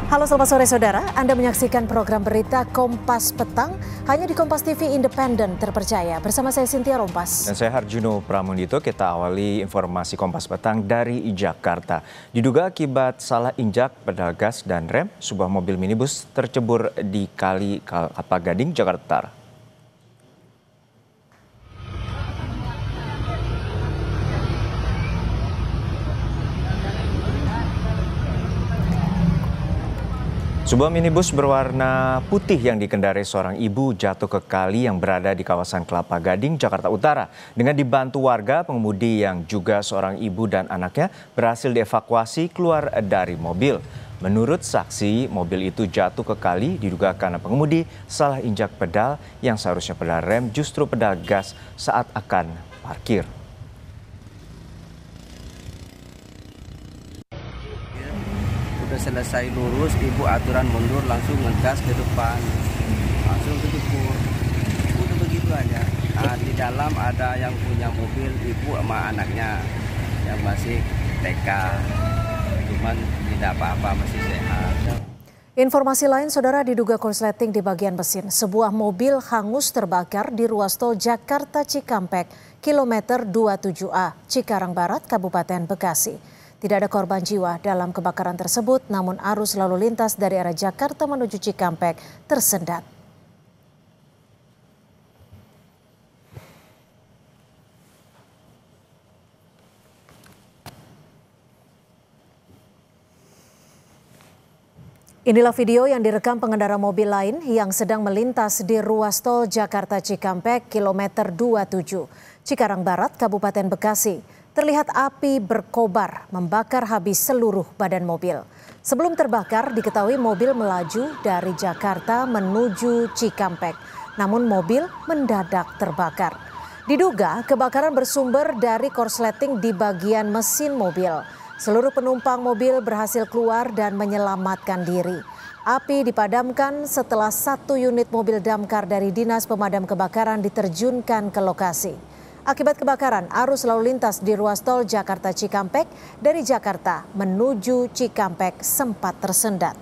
Halo selamat sore saudara, Anda menyaksikan program berita Kompas Petang hanya di Kompas TV Independen terpercaya. Bersama saya Cynthia Rompas. Dan saya Harjuno Pramundito, kita awali informasi Kompas Petang dari Jakarta. Diduga akibat salah injak pedal gas dan rem, sebuah mobil minibus tercebur di Kali Kelapa Gading, Jakarta Utara. Sebuah minibus berwarna putih yang dikendarai seorang ibu jatuh ke kali yang berada di kawasan Kelapa Gading, Jakarta Utara. Dengan dibantu warga, pengemudi yang juga seorang ibu dan anaknya berhasil dievakuasi keluar dari mobil. Menurut saksi, mobil itu jatuh ke kali diduga karena pengemudi salah injak pedal yang seharusnya pedal rem justru pedal gas saat akan parkir. Udah selesai lurus, ibu aturan mundur langsung ngegas ke depan, langsung kejebur. Udah begitu aja. Di dalam ada yang punya mobil, ibu sama anaknya yang masih TK, cuman tidak apa-apa, masih sehat. Informasi lain, saudara, diduga korsleting di bagian mesin. Sebuah mobil hangus terbakar di ruas tol Jakarta Cikampek, kilometer 27A, Cikarang Barat, Kabupaten Bekasi. Tidak ada korban jiwa dalam kebakaran tersebut, namun arus lalu lintas dari arah Jakarta menuju Cikampek tersendat. Inilah video yang direkam pengendara mobil lain yang sedang melintas di ruas tol Jakarta Cikampek, kilometer 27, Cikarang Barat, Kabupaten Bekasi. Terlihat api berkobar membakar habis seluruh badan mobil. Sebelum terbakar, diketahui mobil melaju dari Jakarta menuju Cikampek. Namun mobil mendadak terbakar. Diduga kebakaran bersumber dari korsleting di bagian mesin mobil. Seluruh penumpang mobil berhasil keluar dan menyelamatkan diri. Api dipadamkan setelah 1 unit mobil damkar dari Dinas Pemadam Kebakaran diterjunkan ke lokasi. Akibat kebakaran, arus lalu lintas di ruas tol Jakarta Cikampek dari Jakarta menuju Cikampek sempat tersendat.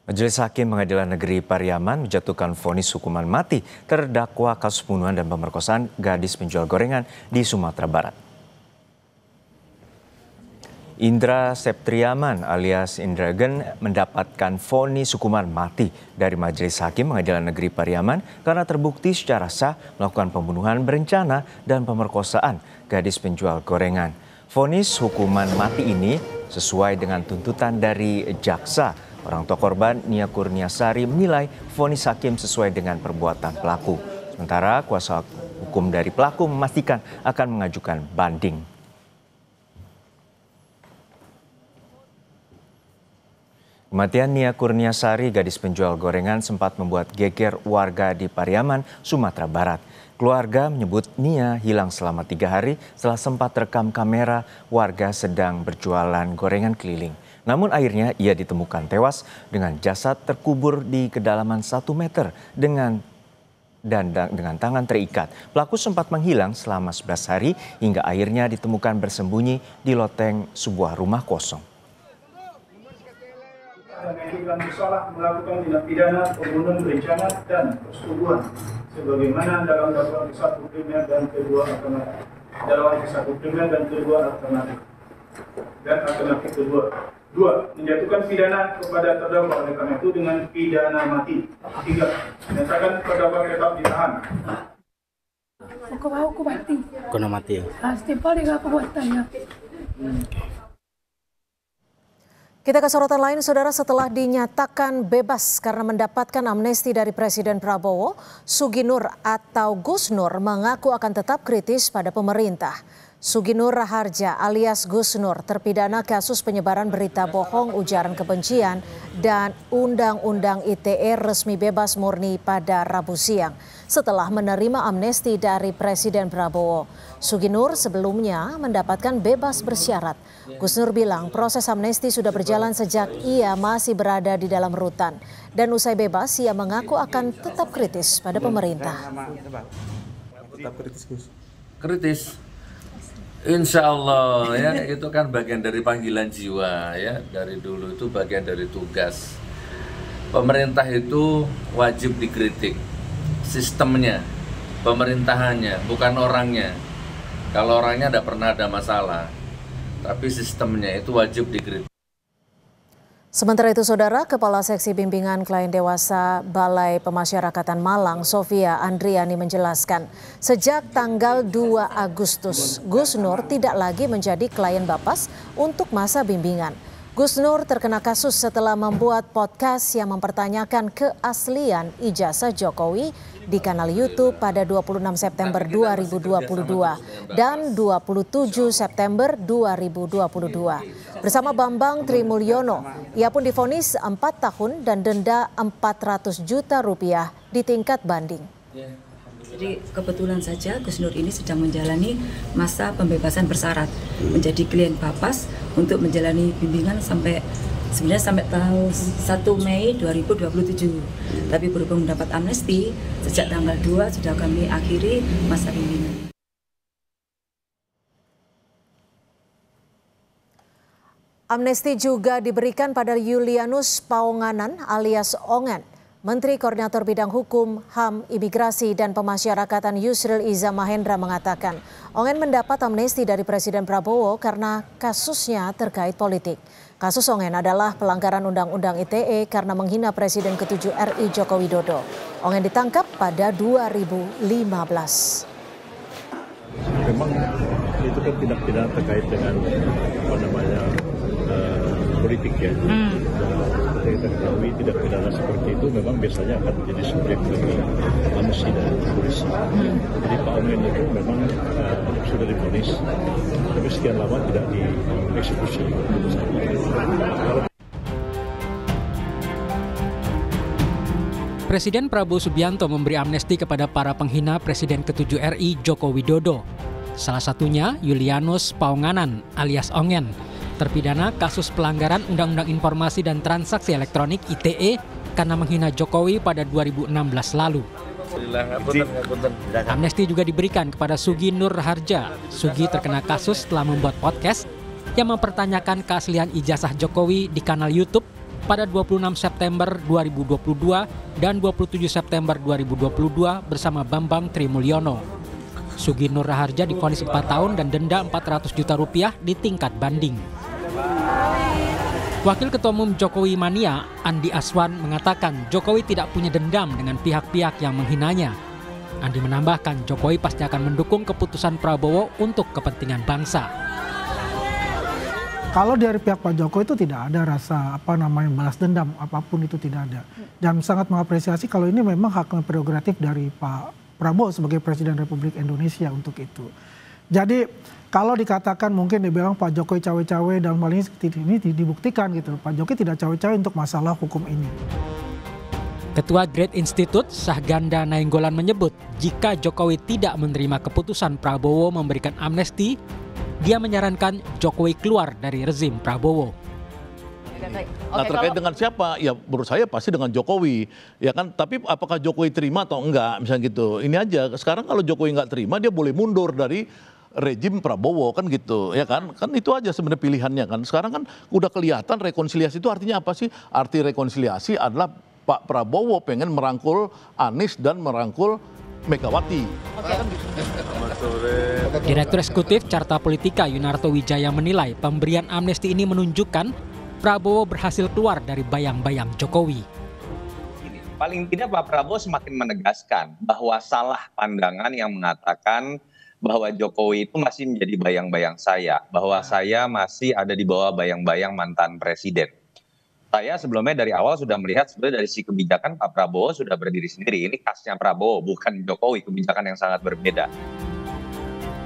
Majelis Hakim Pengadilan Negeri Pariaman menjatuhkan vonis hukuman mati terdakwa kasus pembunuhan dan pemerkosaan gadis penjual gorengan di Sumatera Barat. Indra Septriaman alias Indragen mendapatkan vonis hukuman mati dari Majelis Hakim Pengadilan Negeri Pariaman karena terbukti secara sah melakukan pembunuhan berencana dan pemerkosaan gadis penjual gorengan. Vonis hukuman mati ini sesuai dengan tuntutan dari jaksa. Orang tua korban Nia Kurniasari menilai vonis hakim sesuai dengan perbuatan pelaku. Sementara kuasa hukum dari pelaku memastikan akan mengajukan banding. Kematian Nia Kurniasari, gadis penjual gorengan, sempat membuat geger warga di Pariaman, Sumatera Barat. Keluarga menyebut Nia hilang selama 3 hari setelah sempat terekam kamera warga sedang berjualan gorengan keliling. Namun akhirnya ia ditemukan tewas dengan jasad terkubur di kedalaman 1 meter dengan tangan terikat. Pelaku sempat menghilang selama 11 hari hingga akhirnya ditemukan bersembunyi di loteng sebuah rumah kosong. Yang bersalah melakukan tindak pidana pembunuhan berencana dan persetubuhan sebagaimana dalam dakwaan ke-1 primer dan kedua alternatif. Dakwaan ke-1 primer dan kedua alternatif. Dan alternatif kedua. 2. Menjatuhkan pidana kepada terdakwa oleh karena itu dengan pidana mati. 3. Menyatakan terdakwa tetap ditahan. Aku mati. Kena mati. Pasti paling aku buat tanya. Kita ke sorotan lain, saudara. Setelah dinyatakan bebas karena mendapatkan amnesti dari Presiden Prabowo, Suginur atau Gus Nur mengaku akan tetap kritis pada pemerintah. Suginur Raharja alias Gus Nur terpidana kasus penyebaran berita bohong, ujaran kebencian, dan Undang-Undang ITE resmi bebas murni pada Rabu siang setelah menerima amnesti dari Presiden Prabowo. Suginur sebelumnya mendapatkan bebas bersyarat. Gus Nur bilang proses amnesti sudah berjalan sejak ia masih berada di dalam rutan. Dan usai bebas, ia mengaku akan tetap kritis pada pemerintah. Tetap kritis, Gus. Kritis. Insya Allah ya, itu kan bagian dari panggilan jiwa ya, dari dulu itu bagian dari tugas. Pemerintah itu wajib dikritik, sistemnya, pemerintahannya, bukan orangnya. Kalau orangnya tidak pernah ada masalah, tapi sistemnya itu wajib dikritik. Sementara itu, Saudara, Kepala Seksi Bimbingan Klien Dewasa Balai Pemasyarakatan Malang, Sofia Andriani menjelaskan, sejak tanggal 2 Agustus, Gus Nur tidak lagi menjadi klien Bapas untuk masa bimbingan. Gus Nur terkena kasus setelah membuat podcast yang mempertanyakan keaslian ijazah Jokowi di kanal YouTube pada 26 September 2022 dan 27 September 2022. Bersama Bambang Trimulyono, ia pun divonis 4 tahun dan denda 400 juta rupiah di tingkat banding. Jadi kebetulan saja Gus Nur ini sedang menjalani masa pembebasan bersyarat menjadi klien Bapas untuk menjalani bimbingan sampai tahun 1 Mei 2027. Tapi berhubung mendapat amnesti, sejak tanggal 2 sudah kami akhiri masa bimbingan. Amnesti juga diberikan pada Julianus Paonganan alias Ongen. Menteri Koordinator Bidang Hukum, HAM, Imigrasi, dan Pemasyarakatan Yusril Iza Mahendra mengatakan Ongen mendapat amnesti dari Presiden Prabowo karena kasusnya terkait politik. Kasus Ongen adalah pelanggaran Undang-Undang ITE karena menghina Presiden ke-7 RI Joko Widodo. Ongen ditangkap pada 2015. Memang itu kan tindak pidana terkait dengan politik ya. Kita ketahui tidak pidana seperti itu memang biasanya akan menjadi subjek bagi amnesti dari polisi. Jadi Pak Ongen itu memang sudah divonis, tapi sekian lama tidak dieksekusi. Presiden Prabowo Subianto memberi amnesti kepada para penghina Presiden ke-7 RI Joko Widodo. Salah satunya Julianus Paonganan alias Ongen, terpidana kasus pelanggaran Undang-Undang Informasi dan Transaksi Elektronik ITE karena menghina Jokowi pada 2016 lalu. Amnesti juga diberikan kepada Sugi Nur Raharja. Sugi terkena kasus setelah membuat podcast yang mempertanyakan keaslian ijazah Jokowi di kanal YouTube pada 26 September 2022 dan 27 September 2022 bersama Bambang Trimulyono. Sugi Nur Raharja divonis 4 tahun dan denda 400 juta rupiah di tingkat banding. Wakil Ketua Umum Jokowi Mania, Andi Aswan, mengatakan Jokowi tidak punya dendam dengan pihak-pihak yang menghinanya. Andi menambahkan Jokowi pasti akan mendukung keputusan Prabowo untuk kepentingan bangsa. Kalau dari pihak Pak Jokowi itu tidak ada rasa balas dendam, apapun itu tidak ada. Dan sangat mengapresiasi kalau ini memang hak prerogatif dari Pak Prabowo sebagai Presiden Republik Indonesia untuk itu. Jadi kalau dikatakan mungkin dibilang Pak Jokowi cawe-cawe dalam hal ini dibuktikan gitu. Pak Jokowi tidak cawe-cawe untuk masalah hukum ini. Ketua Great Institute Sahganda Nainggolan menyebut jika Jokowi tidak menerima keputusan Prabowo memberikan amnesti, dia menyarankan Jokowi keluar dari rezim Prabowo. Nah terkait dengan siapa? Ya menurut saya pasti dengan Jokowi, ya kan. Tapi apakah Jokowi terima atau enggak, misalnya gitu. Ini aja. Sekarang kalau Jokowi enggak terima, dia boleh mundur dari rejim Prabowo kan gitu, ya kan? Kan itu aja sebenarnya pilihannya kan. Sekarang kan udah kelihatan rekonsiliasi itu artinya apa sih? Arti rekonsiliasi adalah Pak Prabowo pengen merangkul Anies dan merangkul Megawati. Direktur Eksekutif Carta Politika Yunarto Wijaya menilai pemberian amnesti ini menunjukkan Prabowo berhasil keluar dari bayang-bayang Jokowi. Paling tidak Pak Prabowo semakin menegaskan bahwa salah pandangan yang mengatakan bahwa Jokowi itu masih menjadi bayang-bayang saya, bahwa saya masih ada di bawah bayang-bayang mantan presiden. Saya sebelumnya dari awal sudah melihat sebenarnya dari sisi kebijakan Pak Prabowo sudah berdiri sendiri. Ini khasnya Prabowo, bukan Jokowi, kebijakan yang sangat berbeda.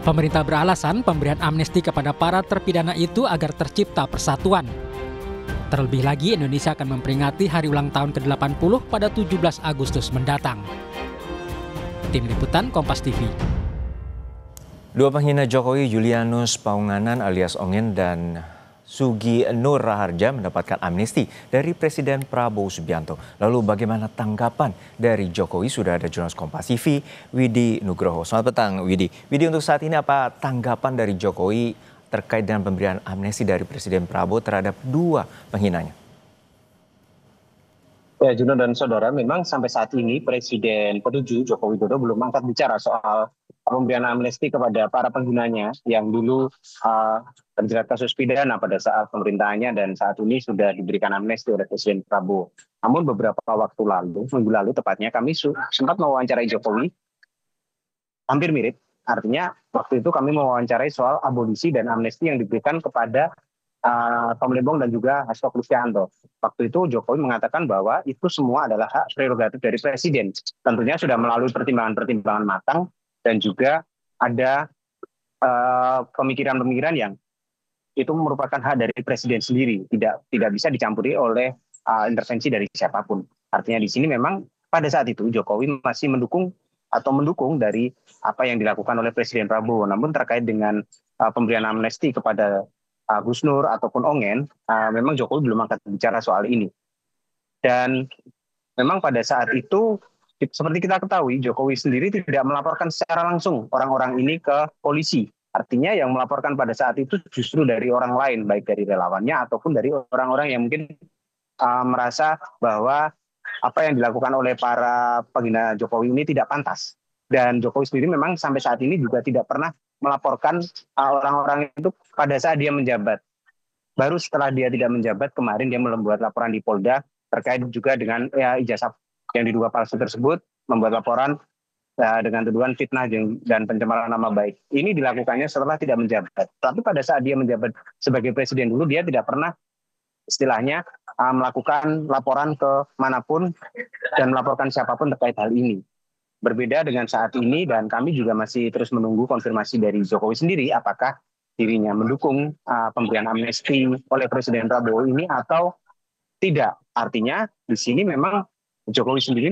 Pemerintah beralasan pemberian amnesti kepada para terpidana itu agar tercipta persatuan. Terlebih lagi Indonesia akan memperingati hari ulang tahun ke-80 pada 17 Agustus mendatang. Tim Liputan Kompas TV. Dua penghina Jokowi, Julianus Paonganan alias Ongen dan Sugi Nur Raharja mendapatkan amnesti dari Presiden Prabowo Subianto. Lalu bagaimana tanggapan dari Jokowi? Sudah ada jurnalis Kompas TV, Widi Nugroho. Selamat petang, Widi. Widi, untuk saat ini apa tanggapan dari Jokowi terkait dengan pemberian amnesti dari Presiden Prabowo terhadap dua penghinanya? Ya, Juno dan saudara, memang sampai saat ini Presiden ke-7 Joko Widodo belum angkat bicara soal pemberian amnesti kepada para penghinanya yang dulu terjerat kasus pidana pada saat pemerintahannya dan saat ini sudah diberikan amnesti oleh Presiden Prabowo. Namun beberapa waktu lalu, minggu lalu tepatnya, kami sempat mewawancarai Jokowi, hampir mirip. Artinya waktu itu kami mewawancarai soal abolisi dan amnesti yang diberikan kepada Tom Lembong dan juga Hasto Kristianto. Waktu itu Jokowi mengatakan bahwa itu semua adalah hak prerogatif dari Presiden. Tentunya sudah melalui pertimbangan-pertimbangan matang dan juga ada pemikiran-pemikiran yang itu merupakan hak dari Presiden sendiri, tidak bisa dicampuri oleh intervensi dari siapapun. Artinya di sini memang pada saat itu Jokowi masih mendukung dari apa yang dilakukan oleh Presiden Prabowo. Namun terkait dengan pemberian amnesti kepada Gus Nur ataupun Ongen, memang Jokowi belum angkat bicara soal ini. Dan memang pada saat itu, seperti kita ketahui, Jokowi sendiri tidak melaporkan secara langsung orang-orang ini ke polisi. Artinya yang melaporkan pada saat itu justru dari orang lain, baik dari relawannya ataupun dari orang-orang yang mungkin merasa bahwa apa yang dilakukan oleh para penghina Jokowi ini tidak pantas. Dan Jokowi sendiri memang sampai saat ini juga tidak pernah melaporkan orang-orang itu pada saat dia menjabat. Baru setelah dia tidak menjabat, kemarin dia membuat laporan di Polda terkait juga dengan ijazah yang diduga palsu tersebut, membuat laporan dengan tuduhan fitnah dan pencemaran nama baik. Ini dilakukannya setelah tidak menjabat. Tapi pada saat dia menjabat sebagai presiden dulu, dia tidak pernah istilahnya melakukan laporan ke manapun dan melaporkan siapapun terkait hal ini. Berbeda dengan saat ini, dan kami juga masih terus menunggu konfirmasi dari Jokowi sendiri apakah dirinya mendukung pemberian amnesti oleh Presiden Prabowo ini atau tidak. Artinya di sini memang Jokowi sendiri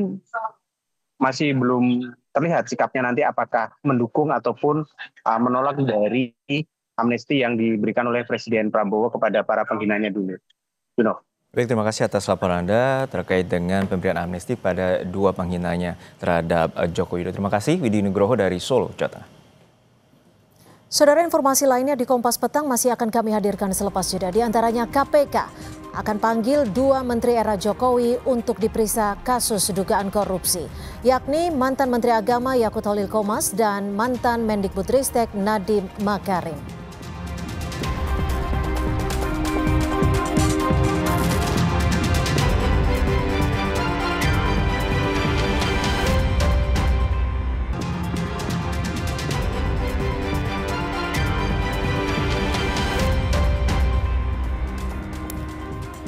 masih belum terlihat sikapnya nanti apakah mendukung ataupun menolak dari amnesti yang diberikan oleh Presiden Prabowo kepada para penghinanya dulu. Juno. Baik, terima kasih atas laporan Anda terkait dengan pemberian amnesti pada dua penghinanya terhadap Joko Widodo. Terima kasih, Widi Nugroho dari Solo, Jawa Tengah. Saudara, informasi lainnya di Kompas Petang masih akan kami hadirkan selepas jeda. Di antaranya KPK akan panggil dua menteri era Jokowi untuk diperiksa kasus dugaan korupsi, yakni mantan Menteri Agama Yakut Holil Komas dan mantan Mendikbudristek Nadiem Makarim.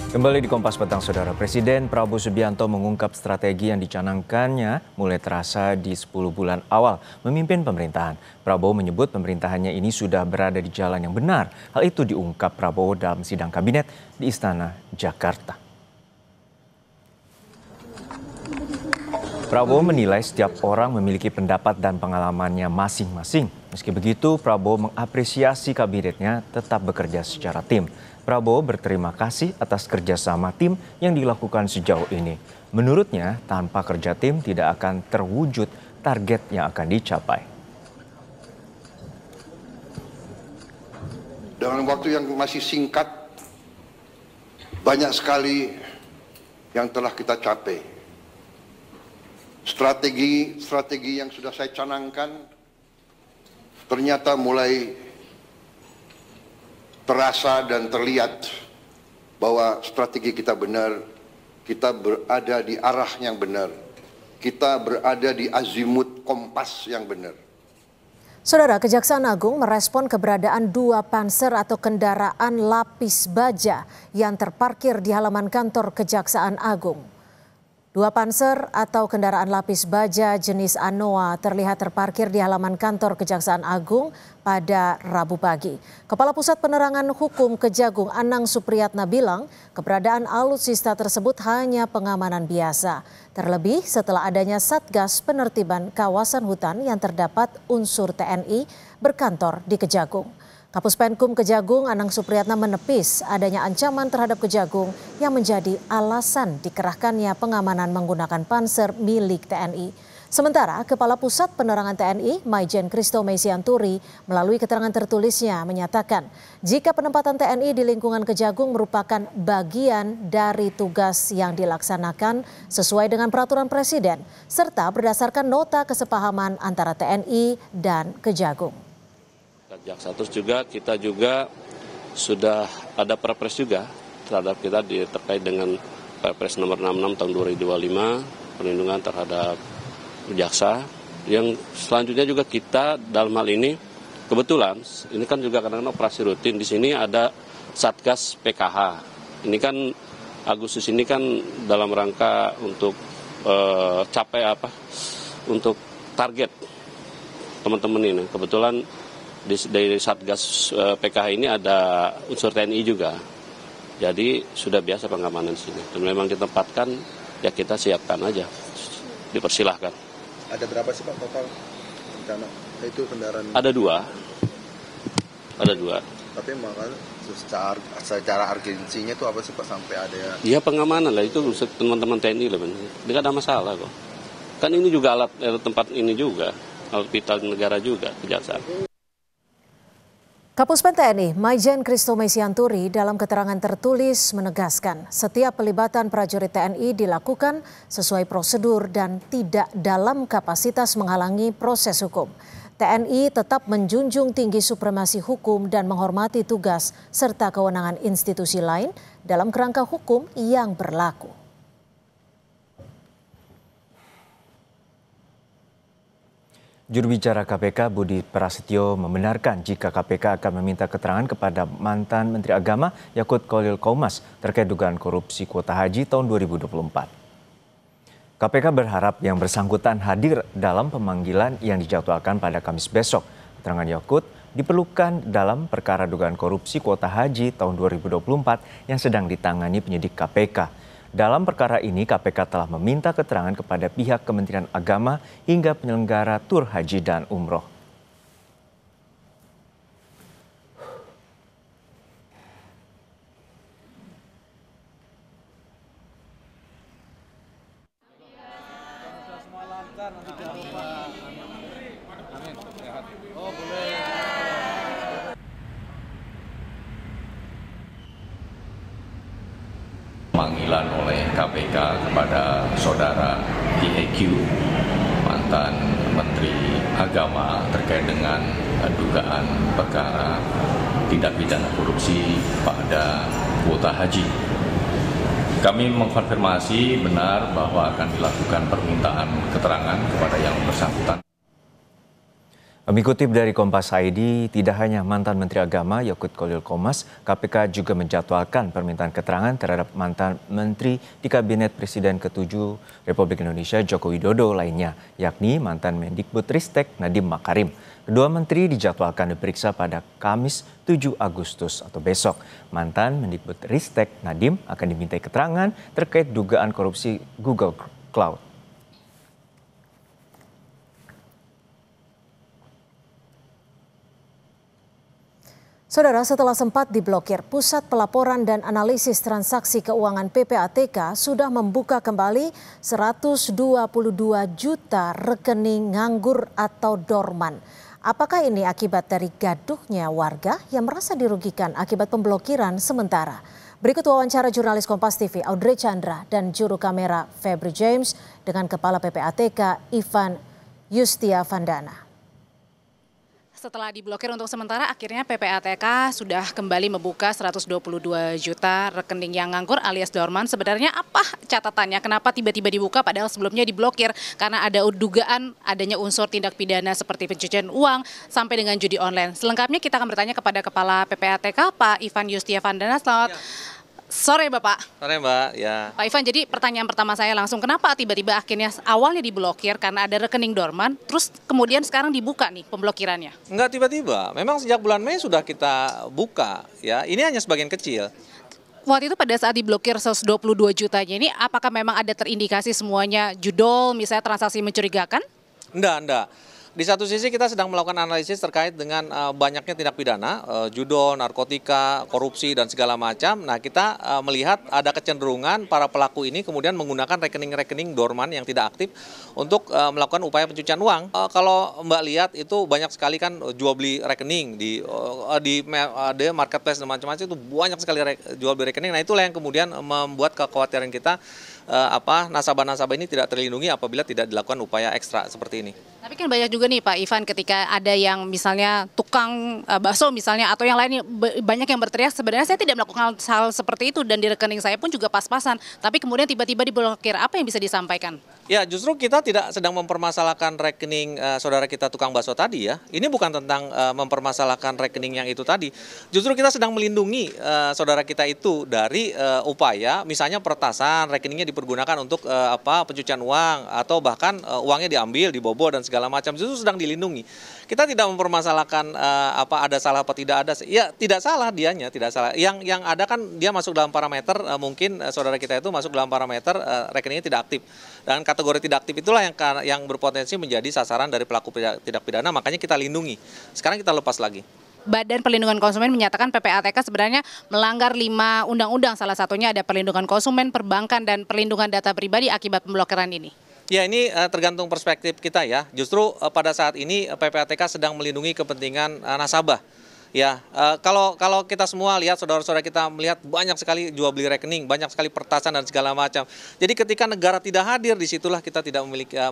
Kembali di Kompas Petang, Saudara. Presiden Prabowo Subianto mengungkap strategi yang dicanangkannya mulai terasa di 10 bulan awal memimpin pemerintahan. Prabowo menyebut pemerintahannya ini sudah berada di jalan yang benar. Hal itu diungkap Prabowo dalam sidang kabinet di Istana Jakarta. Prabowo menilai setiap orang memiliki pendapat dan pengalamannya masing-masing. Meski begitu, Prabowo mengapresiasi kabinetnya tetap bekerja secara tim. Prabowo berterima kasih atas kerjasama tim yang dilakukan sejauh ini. Menurutnya, tanpa kerja tim tidak akan terwujud target yang akan dicapai. Dalam waktu yang masih singkat, banyak sekali yang telah kita capai. Strategi yang sudah saya canangkan ternyata mulai terasa dan terlihat bahwa strategi kita benar, kita berada di arah yang benar, kita berada di azimut kompas yang benar. Saudara, Kejaksaan Agung merespon keberadaan dua panser atau kendaraan lapis baja yang terparkir di halaman kantor Kejaksaan Agung. Dua panser atau kendaraan lapis baja jenis Anoa terlihat terparkir di halaman kantor Kejaksaan Agung pada Rabu pagi. Kepala Pusat Penerangan Hukum Kejagung Anang Supriyatna bilang keberadaan alutsista tersebut hanya pengamanan biasa. Terlebih setelah adanya Satgas Penertiban Kawasan Hutan yang terdapat unsur TNI berkantor di Kejagung. Kapuspenkum Kejagung Anang Supriyatna menepis adanya ancaman terhadap Kejagung yang menjadi alasan dikerahkannya pengamanan menggunakan panser milik TNI. Sementara Kepala Pusat Penerangan TNI Maijen Christo Meisianturi melalui keterangan tertulisnya menyatakan jika penempatan TNI di lingkungan Kejagung merupakan bagian dari tugas yang dilaksanakan sesuai dengan peraturan Presiden serta berdasarkan nota kesepahaman antara TNI dan Kejagung. Jaksa terus juga kita juga sudah ada perpres juga terhadap kita terkait dengan Perpres nomor 66 tahun 2025 perlindungan terhadap jaksa. Yang selanjutnya juga kita dalam hal ini kebetulan ini kan juga kadang-kadang operasi rutin di sini ada Satgas PKH. Ini kan Agustus ini kan dalam rangka untuk capai untuk target teman-teman ini. Kebetulan dari Satgas PKH ini ada unsur TNI juga. Jadi sudah biasa pengamanan di sini. Dan memang ditempatkan ya kita siapkan aja. Dipersilahkan. Ada berapa sih Pak total rencana? Itu kendaraan? Ada dua. Tapi makanya secara urgensinya itu apa sih Pak sampai ada? Ya pengamanan lah itu teman-teman TNI lah. Tidak ada masalah kok. Kan ini juga alat tempat ini juga. Alat vital negara juga, kejaksaan. Kapuspen TNI Maijen Christo Meisianturi dalam keterangan tertulis menegaskan setiap pelibatan prajurit TNI dilakukan sesuai prosedur dan tidak dalam kapasitas menghalangi proses hukum. TNI tetap menjunjung tinggi supremasi hukum dan menghormati tugas serta kewenangan institusi lain dalam kerangka hukum yang berlaku. Juru bicara KPK Budi Prasetyo membenarkan jika KPK akan meminta keterangan kepada mantan Menteri Agama Yakut Khalil Qaumas terkait dugaan korupsi kuota haji tahun 2024. KPK berharap yang bersangkutan hadir dalam pemanggilan yang dijadwalkan pada Kamis besok. Keterangan Yakut diperlukan dalam perkara dugaan korupsi kuota haji tahun 2024 yang sedang ditangani penyidik KPK. Dalam perkara ini, KPK telah meminta keterangan kepada pihak Kementerian Agama hingga penyelenggara tur haji dan umroh. Panggilan oleh KPK kepada saudara IEQ, mantan Menteri Agama terkait dengan dugaan perkara tindak pidana korupsi pada kuota haji. Kami mengkonfirmasi benar bahwa akan dilakukan permintaan keterangan kepada yang bersangkutan. Mengutip dari Kompas ID, tidak hanya mantan Menteri Agama Yakut Khalil Qaumas, KPK juga menjadwalkan permintaan keterangan terhadap mantan Menteri di Kabinet Presiden ke-7 Republik Indonesia Joko Widodo lainnya, yakni mantan Mendikbudristek Nadiem Makarim. Kedua menteri dijadwalkan diperiksa pada Kamis 7 Agustus atau besok. Mantan Mendikbudristek Nadiem akan dimintai keterangan terkait dugaan korupsi Google Cloud. Saudara, setelah sempat diblokir, Pusat Pelaporan dan Analisis Transaksi Keuangan PPATK sudah membuka kembali 122 juta rekening nganggur atau dorman. Apakah ini akibat dari gaduhnya warga yang merasa dirugikan akibat pemblokiran sementara? Berikut wawancara jurnalis Kompas TV Audrey Chandra dan juru kamera Febri James dengan Kepala PPATK Ivan Yustiavandana. Setelah diblokir untuk sementara, akhirnya PPATK sudah kembali membuka 122 juta rekening yang nganggur alias dorman. Sebenarnya apa catatannya? Kenapa tiba-tiba dibuka padahal sebelumnya diblokir? Karena ada dugaan adanya unsur tindak pidana seperti pencucian uang sampai dengan judi online. Selengkapnya kita akan bertanya kepada Kepala PPATK Pak Ivan Yustiavandana. Selamat sore Bapak. Sore Mbak, ya. Pak Ivan, jadi pertanyaan pertama saya langsung, kenapa tiba-tiba akhirnya awalnya diblokir karena ada rekening dorman, terus kemudian sekarang dibuka nih pemblokirannya? Enggak tiba-tiba, memang sejak bulan Mei sudah kita buka, ya. Ini hanya sebagian kecil. Waktu itu pada saat diblokir 122 jutanya ini, apakah memang ada terindikasi semuanya judol, misalnya transaksi mencurigakan? Enggak. Di satu sisi kita sedang melakukan analisis terkait dengan banyaknya tindak pidana, judo, narkotika, korupsi, dan segala macam. Nah, kita melihat ada kecenderungan para pelaku ini kemudian menggunakan rekening-rekening dorman yang tidak aktif untuk melakukan upaya pencucian uang. Kalau Mbak lihat itu banyak sekali kan jual beli rekening di marketplace dan macam-macam, itu banyak sekali jual beli rekening. Nah, itulah yang kemudian membuat kekhawatiran kita nasabah-nasabah ini tidak terlindungi apabila tidak dilakukan upaya ekstra seperti ini. Tapi kan banyak juga nih Pak Ivan, ketika ada yang misalnya tukang bakso misalnya atau yang lainnya, banyak yang berteriak sebenarnya saya tidak melakukan hal seperti itu dan di rekening saya pun juga pas-pasan, tapi kemudian tiba-tiba diblokir. Apa yang bisa disampaikan? Ya, justru kita tidak sedang mempermasalahkan rekening saudara kita tukang bakso tadi ya. Ini bukan tentang mempermasalahkan rekening yang itu tadi. Justru kita sedang melindungi saudara kita itu dari upaya misalnya peretasan, rekeningnya dipergunakan untuk pencucian uang atau bahkan uangnya diambil, dibobol dan segala macam. Justru sedang dilindungi. Kita tidak mempermasalahkan ada salah apa tidak ada. Ya, tidak salah dianya, tidak salah. Yang ada kan dia masuk dalam parameter mungkin saudara kita itu masuk dalam parameter rekeningnya tidak aktif. Dan kategori tidak aktif itulah yang berpotensi menjadi sasaran dari pelaku tindak pidana, makanya kita lindungi. Sekarang kita lepas lagi. Badan Perlindungan Konsumen menyatakan PPATK sebenarnya melanggar 5 undang-undang, salah satunya ada perlindungan konsumen, perbankan, dan perlindungan data pribadi akibat pemblokiran ini. Ya, ini tergantung perspektif kita ya. Justru pada saat ini PPATK sedang melindungi kepentingan nasabah. Ya, kalau kita semua lihat, saudara-saudara kita melihat banyak sekali jual beli rekening, banyak sekali peretasan dan segala macam. Jadi ketika negara tidak hadir, disitulah kita tidak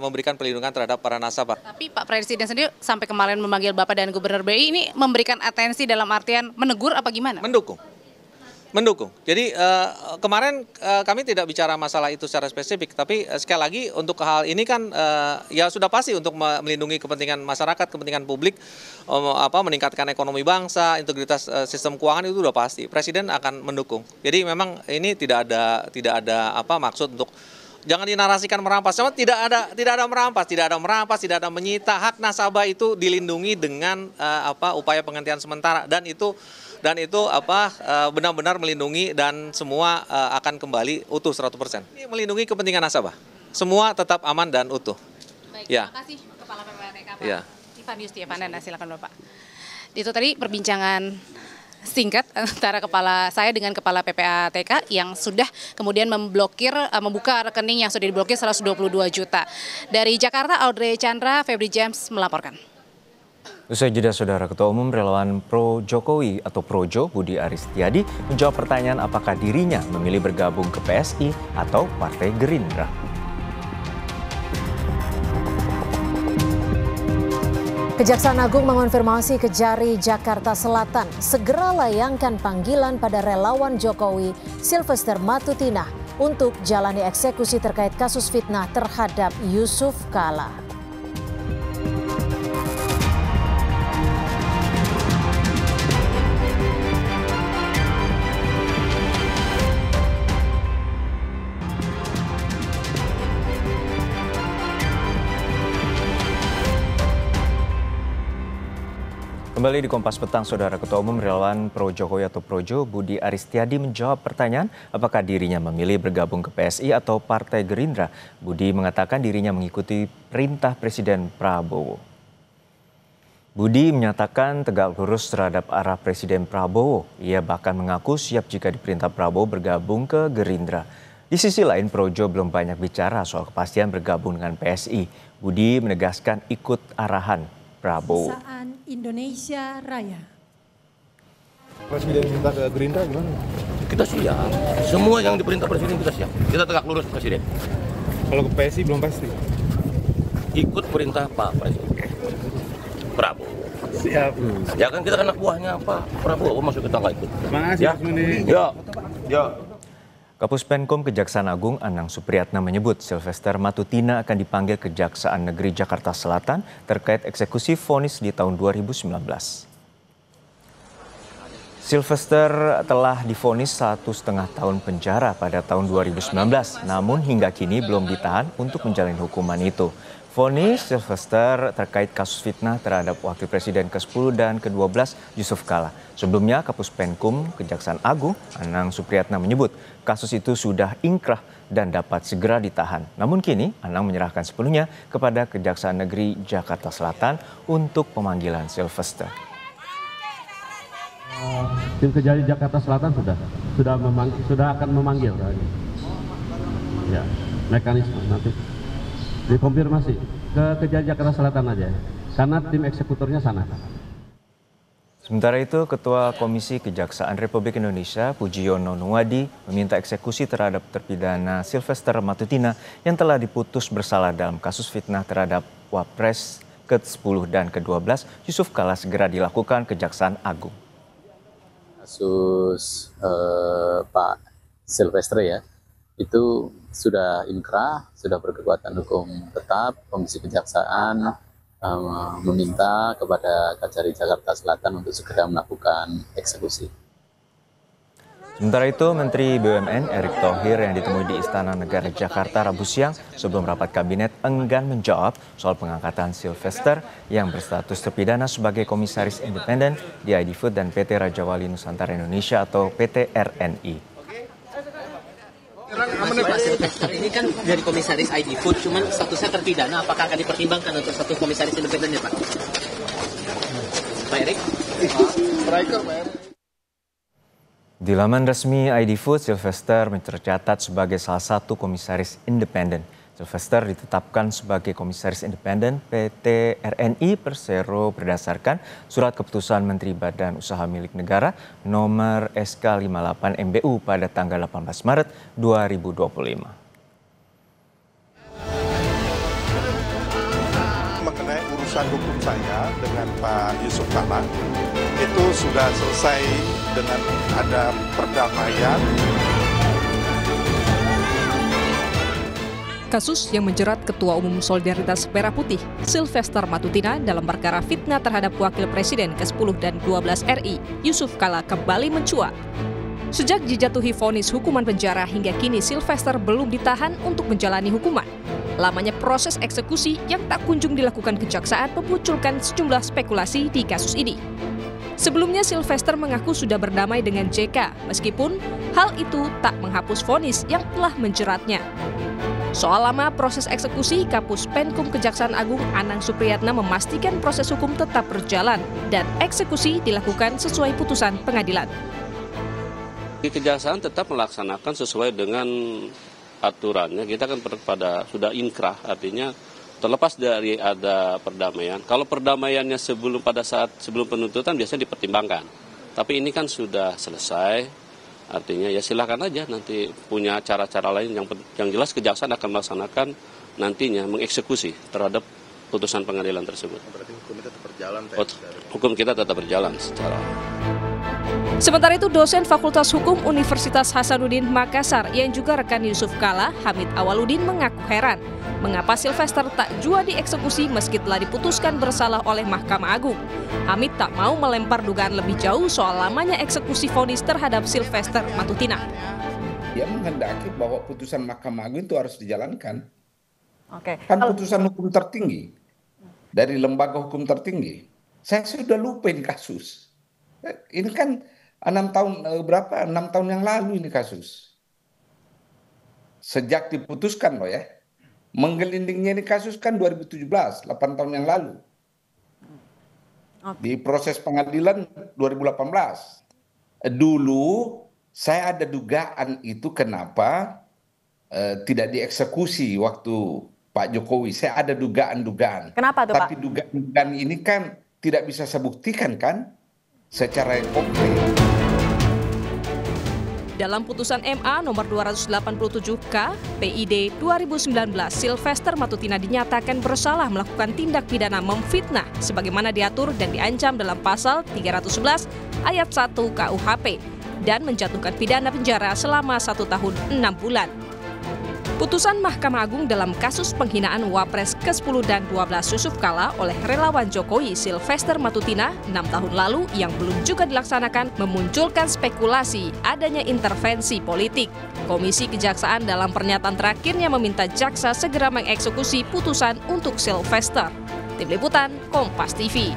memberikan perlindungan terhadap para nasabah. Tapi Pak Presiden sendiri sampai kemarin memanggil Bapak dan Gubernur BI ini memberikan atensi dalam artian menegur apa gimana? Mendukung. Jadi kemarin kami tidak bicara masalah itu secara spesifik, tapi sekali lagi untuk hal ini kan ya sudah pasti untuk melindungi kepentingan masyarakat, kepentingan publik, meningkatkan ekonomi bangsa, integritas sistem keuangan itu sudah pasti. Presiden akan mendukung. Jadi memang ini tidak ada maksud untuk jangan dinarasikan merampas. Tidak ada merampas, tidak ada menyita. Hak nasabah itu dilindungi dengan upaya penghentian sementara dan itu benar-benar melindungi dan semua akan kembali utuh 100%. Ini melindungi kepentingan nasabah. Semua tetap aman dan utuh. Baik, ya. Terima kasih Kepala PPATK Pak Ivan Yustiavandana, silakan Bapak. Itu tadi perbincangan singkat antara saya dengan Kepala PPATK yang sudah kemudian membuka rekening yang sudah diblokir 122 juta. Dari Jakarta, Audrey Chandra, Febri James melaporkan. Usai jeda, Saudara, Ketua Umum Relawan Pro Jokowi atau Projo Budi Aristiadi menjawab pertanyaan apakah dirinya memilih bergabung ke PSI atau Partai Gerindra. Kejaksaan Agung mengonfirmasi Kejari Jakarta Selatan segera layangkan panggilan pada relawan Jokowi Sylvester Matutina untuk jalani eksekusi terkait kasus fitnah terhadap Yusuf Kala. Kembali di Kompas Petang, Saudara, Ketua Umum Relawan Pro Jokowi atau Projo Budi Aristiadi menjawab pertanyaan apakah dirinya memilih bergabung ke PSI atau Partai Gerindra. Budi mengatakan dirinya mengikuti perintah Presiden Prabowo. Budi menyatakan tegak lurus terhadap arah Presiden Prabowo. Ia bahkan mengaku siap jika diperintah Prabowo bergabung ke Gerindra. Di sisi lain, Projo belum banyak bicara soal kepastian bergabung dengan PSI. Budi menegaskan ikut arahan Prabowo. Indonesia Raya. Presiden minta ke Gerindra gimana? Kita siap. Semua yang diperintah Presiden kita siap. Kita tegak lurus Presiden. Kalau ke PSI belum pasti. Ikut perintah Pak Presiden Prabowo. Siap. Ya kan kita anak buahnya Pak Prabowo, masuk kita nggak ikut. Terima kasih ya. Mas Muni. Ya. Kapus Penkum Kejaksaan Agung Anang Supriyatna menyebut Sylvester Matutina akan dipanggil Kejaksaan Negeri Jakarta Selatan terkait eksekusi vonis di tahun 2019. Sylvester telah divonis 1,5 tahun penjara pada tahun 2019, namun hingga kini belum ditahan untuk menjalani hukuman itu. Vonis Sylvester terkait kasus fitnah terhadap Wakil Presiden ke-10 dan ke-12 Yusuf Kala. Sebelumnya, Kapus Penkum Kejaksaan Agung Anang Supriyatna menyebut kasus itu sudah ingkrah dan dapat segera ditahan. Namun kini Anang menyerahkan sepenuhnya kepada Kejaksaan Negeri Jakarta Selatan untuk pemanggilan Sylvester. Tim Kejari Jakarta Selatan sudah akan memanggil. Ya, mekanisme nanti dikonfirmasi ke Kejari Jakarta Selatan aja, karena tim eksekutornya sana. Sementara itu, Ketua Komisi Kejaksaan Republik Indonesia, Pujiyono Nuwadi, meminta eksekusi terhadap terpidana Sylvester Matutina yang telah diputus bersalah dalam kasus fitnah terhadap Wapres ke-10 dan ke-12, Yusuf Kala, segera dilakukan Kejaksaan Agung. Kasus Pak Sylvester ya, itu sudah inkrah, sudah berkekuatan hukum tetap. Komisi Kejaksaan meminta kepada Kejari Jakarta Selatan untuk segera melakukan eksekusi. Sementara itu, Menteri BUMN Erick Thohir yang ditemui di Istana Negara Jakarta Rabu siang sebelum rapat kabinet enggan menjawab soal pengangkatan Sylvester yang berstatus terpidana sebagai komisaris independen di ID Food dan PT Raja Wali Nusantara Indonesia atau PT RNI. Ini kan dari komisaris ID Food, cuman statusnya terpidana, apakah akan dipertimbangkan untuk status komisaris independen ya Pak? Pak Erik? Di laman resmi ID Food, Sylvester tercatat sebagai salah satu komisaris independen. Sylvester ditetapkan sebagai komisaris independen PT RNI Persero berdasarkan Surat Keputusan Menteri Badan Usaha Milik Negara nomor SK 58 MBU pada tanggal 18 Maret 2025. Mengenai urusan hukum saya dengan Pak Yusuf Kala, itu sudah selesai dengan ada perdamaian. Kasus yang menjerat Ketua Umum Solidaritas Merah Putih, Sylvester Matutina dalam perkara fitnah terhadap Wakil Presiden ke-10 dan 12 RI, Yusuf Kala, kembali mencuat. Sejak dijatuhi vonis hukuman penjara hingga kini Sylvester belum ditahan untuk menjalani hukuman. Lamanya proses eksekusi yang tak kunjung dilakukan kejaksaan memunculkan sejumlah spekulasi di kasus ini. Sebelumnya Sylvester mengaku sudah berdamai dengan JK, meskipun hal itu tak menghapus vonis yang telah menjeratnya. Soal lama proses eksekusi, Kapus Penkum Kejaksaan Agung Anang Supriyatna memastikan proses hukum tetap berjalan dan eksekusi dilakukan sesuai putusan pengadilan. Kejaksaan tetap melaksanakan sesuai dengan aturannya. Kita kan sudah inkrah, artinya terlepas dari ada perdamaian. Kalau perdamaiannya sebelum penuntutan biasanya dipertimbangkan. Tapi ini kan sudah selesai. Artinya ya silakan aja nanti punya cara-cara lain, yang jelas Kejaksaan akan melaksanakan nantinya mengeksekusi terhadap putusan pengadilan tersebut. Berarti hukum kita tetap berjalan? Hukum kita tetap berjalan secara. Sementara itu, dosen Fakultas Hukum Universitas Hasanuddin Makassar yang juga rekan Yusuf Kala, Hamid Awaludin, mengaku heran mengapa Sylvester tak jua dieksekusi meski telah diputuskan bersalah oleh Mahkamah Agung. Hamid tak mau melempar dugaan lebih jauh soal lamanya eksekusi vonis terhadap Sylvester Matutina. Dia menghendaki bahwa putusan Mahkamah Agung itu harus dijalankan. Oke. Kan putusan hukum tertinggi dari lembaga hukum tertinggi. Saya sudah lupa ini kasus. Ini kan 6 tahun yang lalu ini kasus. Sejak diputuskan loh ya. Menggelindingnya ini kasus kan 2017, 8 tahun yang lalu. Di proses pengadilan 2018. Dulu saya ada dugaan itu kenapa tidak dieksekusi waktu Pak Jokowi. Saya ada dugaan-dugaan. Kenapa tuh Pak? Tapi dugaan ini kan tidak bisa saya buktikan kan secara konkret. Dalam putusan MA nomor 287K PID 2019, Sylvester Matutina dinyatakan bersalah melakukan tindak pidana memfitnah sebagaimana diatur dan diancam dalam pasal 311 ayat 1 KUHP dan menjatuhkan pidana penjara selama 1 tahun 6 bulan. Putusan Mahkamah Agung dalam kasus penghinaan Wapres ke-10 dan 12 Yusuf Kala oleh relawan Jokowi Sylvester Matutina 6 tahun lalu yang belum juga dilaksanakan memunculkan spekulasi adanya intervensi politik. Komisi Kejaksaan dalam pernyataan terakhirnya meminta jaksa segera mengeksekusi putusan untuk Sylvester. Tim Liputan, Kompas TV.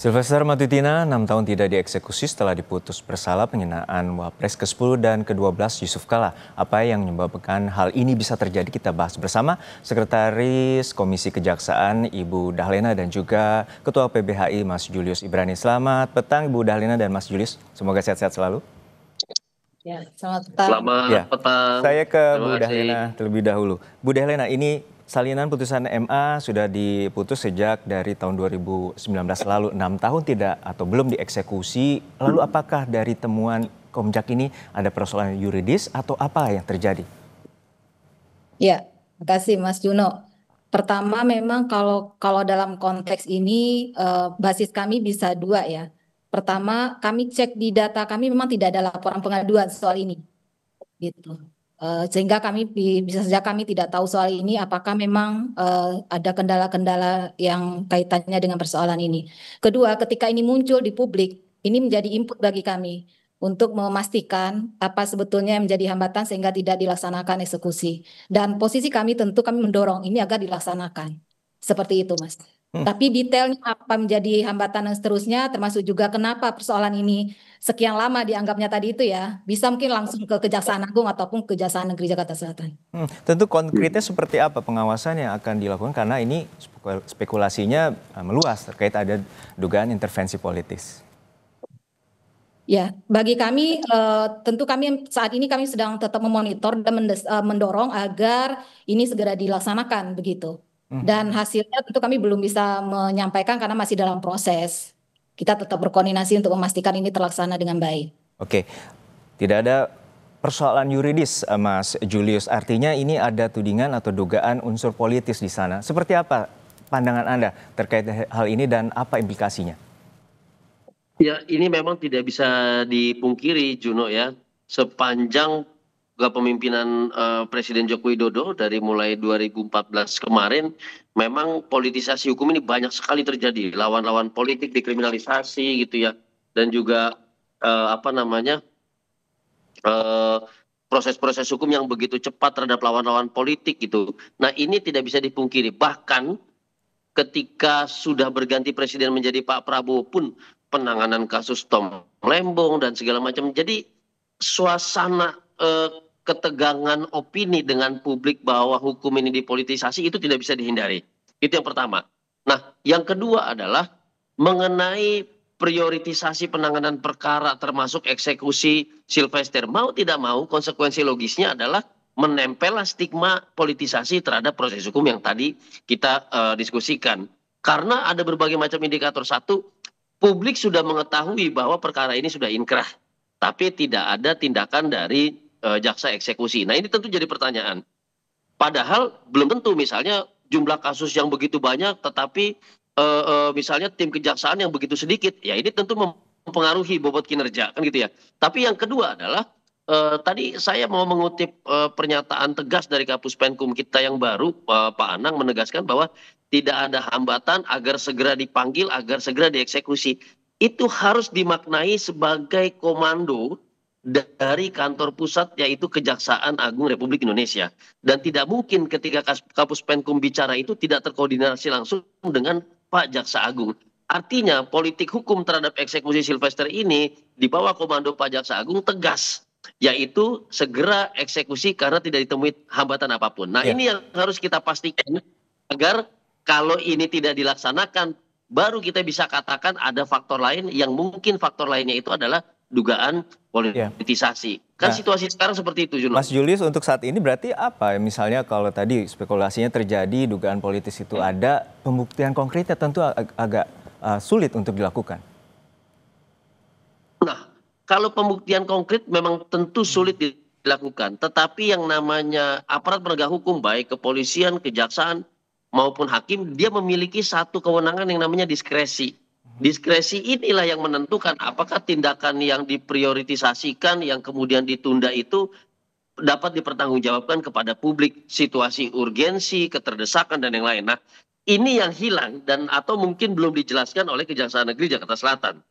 Sylvester Matutina 6 tahun tidak dieksekusi setelah diputus bersalah penghinaan Wapres ke-10 dan ke-12 Yusuf Kala. Apa yang menyebabkan hal ini bisa terjadi kita bahas bersama Sekretaris Komisi Kejaksaan Ibu Dahlena dan juga Ketua PBHI Mas Julius Ibrani. Selamat petang Ibu Dahlena dan Mas Julius, semoga sehat-sehat selalu. Ya, selamat petang. Selamat petang. Saya ke Bu Dahlena terlebih dahulu. Bu Dahlena, ini salinan putusan MA sudah diputus sejak dari tahun 2019 lalu, 6 tahun tidak atau belum dieksekusi. Lalu apakah dari temuan Komjak ini ada persoalan yuridis atau apa yang terjadi? Ya, terima kasih Mas Juno. Pertama memang kalau dalam konteks ini basis kami bisa dua ya. Pertama, kami cek di data kami memang tidak ada laporan pengaduan soal ini. Gitu. Sehingga kami bisa saja kami tidak tahu soal ini apakah memang ada kendala-kendala yang kaitannya dengan persoalan ini. Kedua, ketika ini muncul di publik, ini menjadi input bagi kami untuk memastikan apa sebetulnya yang menjadi hambatan sehingga tidak dilaksanakan eksekusi. Dan posisi kami tentu kami mendorong ini agar dilaksanakan. Seperti itu, Mas. Tapi detailnya apa menjadi hambatan dan seterusnya, termasuk juga kenapa persoalan ini sekian lama dianggapnya tadi itu ya, bisa mungkin langsung ke Kejaksaan Agung ataupun Kejaksaan Negeri Jakarta Selatan. Tentu konkretnya seperti apa pengawasan yang akan dilakukan karena ini spekulasinya meluas terkait ada dugaan intervensi politis. Ya, bagi kami tentu kami saat ini kami sedang tetap memonitor dan mendorong agar ini segera dilaksanakan begitu. Dan hasilnya tentu kami belum bisa menyampaikan karena masih dalam proses. Kita tetap berkoordinasi untuk memastikan ini terlaksana dengan baik. Oke, tidak ada persoalan yuridis, Mas Julius. Artinya ini ada tudingan atau dugaan unsur politis di sana. Seperti apa pandangan Anda terkait hal ini dan apa implikasinya? Ya, ini memang tidak bisa dipungkiri, Juno ya. Sepanjang kepemimpinan Presiden Joko Widodo dari mulai 2014 kemarin, memang politisasi hukum ini banyak sekali terjadi. Lawan-lawan politik dikriminalisasi gitu ya, dan juga proses-proses hukum yang begitu cepat terhadap lawan-lawan politik gitu. Nah ini tidak bisa dipungkiri. Bahkan ketika sudah berganti presiden menjadi Pak Prabowo pun penanganan kasus Tom Lembong dan segala macam. Jadi suasana ketegangan opini dengan publik bahwa hukum ini dipolitisasi itu tidak bisa dihindari. Itu yang pertama. Nah, yang kedua adalah mengenai prioritisasi penanganan perkara termasuk eksekusi Sylvester. Mau tidak mau konsekuensi logisnya adalah menempellah stigma politisasi terhadap proses hukum yang tadi kita diskusikan. Karena ada berbagai macam indikator. Satu, publik sudah mengetahui bahwa perkara ini sudah inkrah. Tapi tidak ada tindakan dari jaksa eksekusi. Nah ini tentu jadi pertanyaan. Padahal belum tentu misalnya jumlah kasus yang begitu banyak tetapi misalnya tim kejaksaan yang begitu sedikit. Ya ini tentu mempengaruhi bobot kinerja kan gitu ya. Tapi yang kedua adalah tadi saya mau mengutip pernyataan tegas dari Kapus Penkum kita yang baru, Pak Anang menegaskan bahwa tidak ada hambatan agar segera dipanggil, agar segera dieksekusi. Itu harus dimaknai sebagai komando dari kantor pusat yaitu Kejaksaan Agung Republik Indonesia. Dan tidak mungkin ketika Kapus Penkum bicara itu tidak terkoordinasi langsung dengan Pak Jaksa Agung. Artinya politik hukum terhadap eksekusi Sylvester ini di bawah komando Pak Jaksa Agung tegas. Yaitu segera eksekusi karena tidak ditemui hambatan apapun. Nah ini yang harus kita pastikan agar kalau ini tidak dilaksanakan baru kita bisa katakan ada faktor lain yang mungkin faktor lainnya itu adalah dugaan politisasi. Kan situasi sekarang seperti itu, Juno. Mas Julius, untuk saat ini berarti apa? Misalnya kalau tadi spekulasinya terjadi, dugaan politis itu ada, pembuktian konkretnya tentu agak sulit untuk dilakukan. Nah, kalau pembuktian konkret memang tentu sulit dilakukan. Tetapi yang namanya aparat penegak hukum, baik kepolisian, kejaksaan, maupun hakim, dia memiliki satu kewenangan yang namanya diskresi. Diskresi inilah yang menentukan apakah tindakan yang diprioritisasikan yang kemudian ditunda itu dapat dipertanggungjawabkan kepada publik, situasi urgensi, keterdesakan dan yang lain. Nah, ini yang hilang dan atau mungkin belum dijelaskan oleh Kejaksaan Negeri Jakarta Selatan.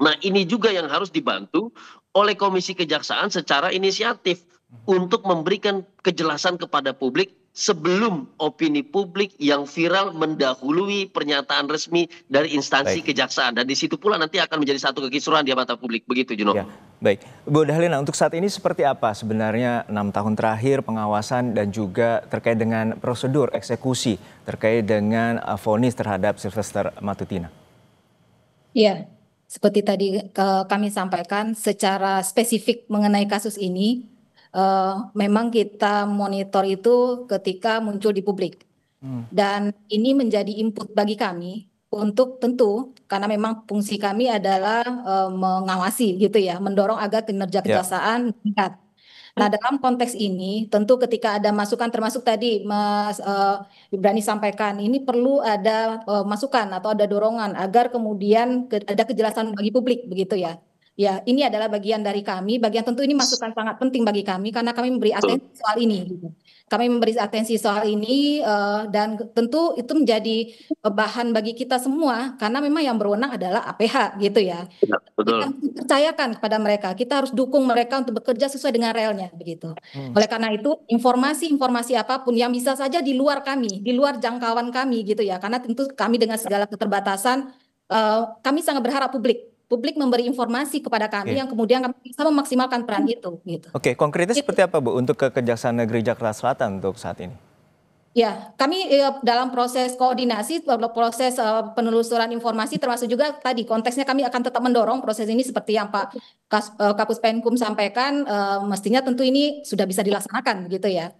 Nah, ini juga yang harus dibantu oleh Komisi Kejaksaan secara inisiatif untuk memberikan kejelasan kepada publik sebelum opini publik yang viral mendahului pernyataan resmi dari instansi kejaksaan. Dan di situ pula nanti akan menjadi satu kekisruhan di mata publik. Begitu, Juno. Ya, baik. Bu Dahlena, untuk saat ini seperti apa sebenarnya 6 tahun terakhir pengawasan dan juga terkait dengan prosedur eksekusi terkait dengan vonis terhadap Sylvester Matutina? Iya, seperti tadi kami sampaikan secara spesifik mengenai kasus ini, memang kita monitor itu ketika muncul di publik. Dan ini menjadi input bagi kami untuk tentu karena memang fungsi kami adalah mengawasi gitu ya, mendorong agar kinerja kejaksaan meningkat. Nah, dalam konteks ini tentu ketika ada masukan termasuk tadi Mas Ibrani sampaikan ini perlu ada masukan atau ada dorongan agar kemudian ada kejelasan bagi publik begitu ya. Ya, ini adalah bagian dari kami. Bagian tentu ini masukan sangat penting bagi kami karena kami memberi atensi soal ini. Gitu. Kami memberi atensi soal ini dan tentu itu menjadi bahan bagi kita semua karena memang yang berwenang adalah APH gitu ya. Betul. Kita percayakan kepada mereka. Kita harus dukung mereka untuk bekerja sesuai dengan relnya begitu. Oleh karena itu informasi apapun yang bisa saja di luar kami, di luar jangkauan kami gitu ya. Karena tentu kami dengan segala keterbatasan kami sangat berharap publik memberi informasi kepada kami yang kemudian kami bisa memaksimalkan peran itu. Gitu. Oke, konkretnya seperti apa Bu untuk ke Kejaksaan Negeri Jakarta Selatan untuk saat ini? Ya, kami dalam proses koordinasi, proses penelusuran informasi termasuk juga tadi konteksnya kami akan tetap mendorong proses ini seperti yang Pak Kapus Penkum sampaikan, mestinya tentu ini sudah bisa dilaksanakan gitu ya.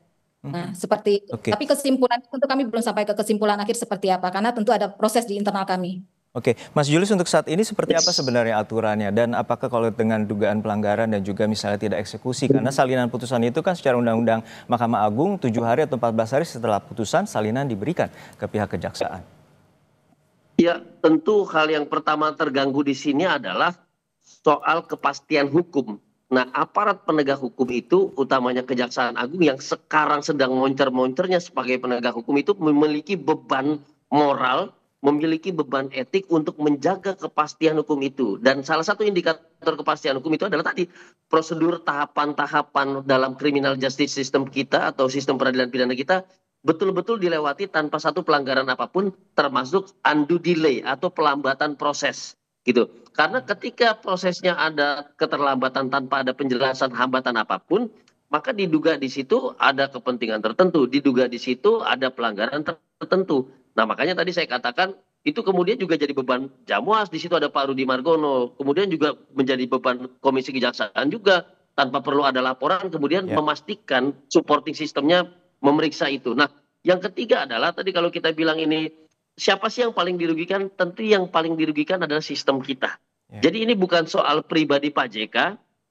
Nah, seperti itu. Tapi kesimpulan tentu kami belum sampai ke kesimpulan akhir seperti apa karena tentu ada proses di internal kami. Oke, Mas Julius untuk saat ini seperti apa sebenarnya aturannya dan apakah kalau dengan dugaan pelanggaran dan juga misalnya tidak eksekusi karena salinan putusan itu kan secara undang-undang Mahkamah Agung 7 hari atau 14 hari setelah putusan salinan diberikan ke pihak kejaksaan? Ya, tentu hal yang pertama terganggu di sini adalah soal kepastian hukum. Nah, aparat penegak hukum itu utamanya Kejaksaan Agung yang sekarang sedang moncer-moncernya sebagai penegak hukum itu memiliki beban moral, memiliki beban etik untuk menjaga kepastian hukum itu. Dan salah satu indikator kepastian hukum itu adalah tadi prosedur tahapan-tahapan dalam criminal justice system kita atau sistem peradilan pidana kita betul-betul dilewati tanpa satu pelanggaran apapun termasuk undue delay atau pelambatan proses gitu. Karena ketika prosesnya ada keterlambatan tanpa ada penjelasan hambatan apapun, maka diduga di situ ada kepentingan tertentu, diduga di situ ada pelanggaran tertentu. Nah, makanya tadi saya katakan itu kemudian juga jadi beban Jamwas, di situ ada Pak Rudi Margono, kemudian juga menjadi beban Komisi Kejaksaan juga tanpa perlu ada laporan, kemudian memastikan supporting sistemnya memeriksa itu. Nah, yang ketiga adalah tadi kalau kita bilang ini siapa sih yang paling dirugikan? Tentu yang paling dirugikan adalah sistem kita. Jadi ini bukan soal pribadi Pak JK,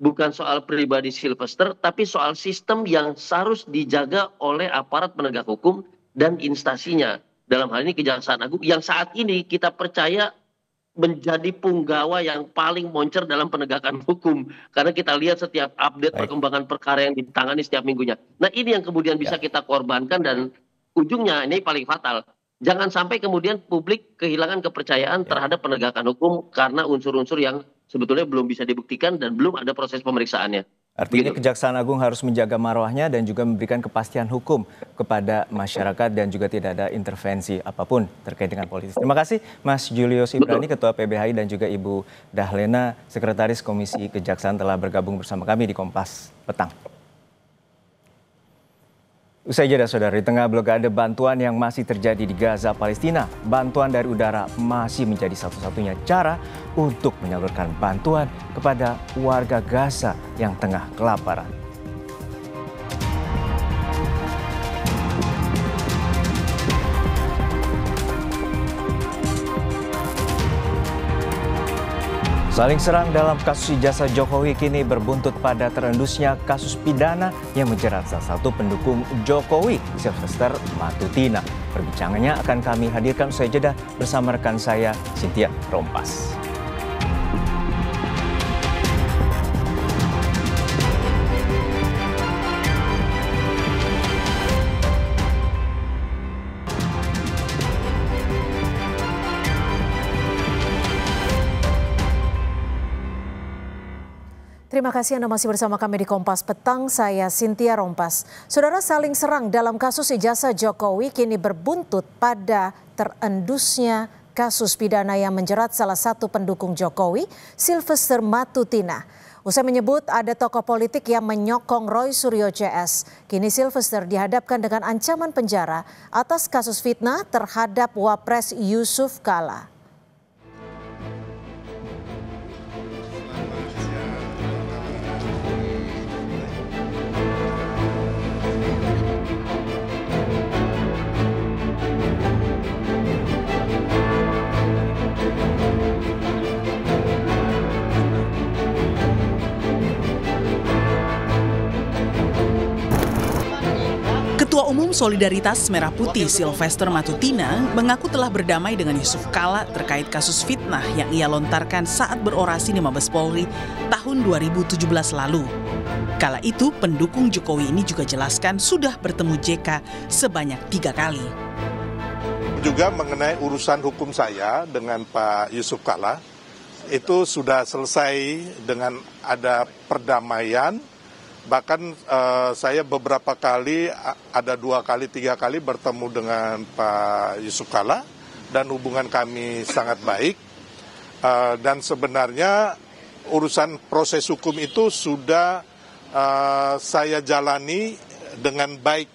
bukan soal pribadi Sylvester, tapi soal sistem yang harus dijaga oleh aparat penegak hukum dan instansinya. Dalam hal ini Kejaksaan Agung yang saat ini kita percaya menjadi punggawa yang paling moncer dalam penegakan hukum. Karena kita lihat setiap update perkembangan perkara yang ditangani setiap minggunya. Nah, ini yang kemudian bisa kita korbankan dan ujungnya ini paling fatal. Jangan sampai kemudian publik kehilangan kepercayaan terhadap penegakan hukum karena unsur-unsur yang sebetulnya belum bisa dibuktikan dan belum ada proses pemeriksaannya. Artinya Kejaksaan Agung harus menjaga marwahnya dan juga memberikan kepastian hukum kepada masyarakat dan juga tidak ada intervensi apapun terkait dengan politik. Terima kasih Mas Julius Ibrani, Ketua PBHI dan juga Ibu Dahlena, Sekretaris Komisi Kejaksaan telah bergabung bersama kami di Kompas Petang. Usai jeda saudara, di tengah blokade bantuan yang masih terjadi di Gaza, Palestina, bantuan dari udara masih menjadi satu-satunya cara untuk menyalurkan bantuan kepada warga Gaza yang tengah kelaparan. Saling serang dalam kasus ijazah Jokowi kini berbuntut pada terendusnya kasus pidana yang menjerat salah satu pendukung Jokowi, Sylvester Matutina. Perbincangannya akan kami hadirkan usai jeda bersama rekan saya, Cynthia Rompas. Terima kasih Anda masih bersama kami di Kompas Petang, saya Cynthia Rompas. Saudara, saling serang dalam kasus ijazah Jokowi kini berbuntut pada terendusnya kasus pidana yang menjerat salah satu pendukung Jokowi, Sylvester Matutina. Usai menyebut ada tokoh politik yang menyokong Roy Suryo CS, kini Sylvester dihadapkan dengan ancaman penjara atas kasus fitnah terhadap Wapres Yusuf Kala. Ketua Umum Solidaritas Merah Putih Sylvester Matutina mengaku telah berdamai dengan Yusuf Kala terkait kasus fitnah yang ia lontarkan saat berorasi di Mabes Polri tahun 2017 lalu. Kala itu pendukung Jokowi ini juga jelaskan sudah bertemu JK sebanyak 3 kali. Juga mengenai urusan hukum saya dengan Pak Yusuf Kala, itu sudah selesai dengan ada perdamaian. Bahkan saya beberapa kali, ada 2 kali, 3 kali bertemu dengan Pak Yusuf Kala dan hubungan kami sangat baik. Dan sebenarnya urusan proses hukum itu sudah saya jalani dengan baik.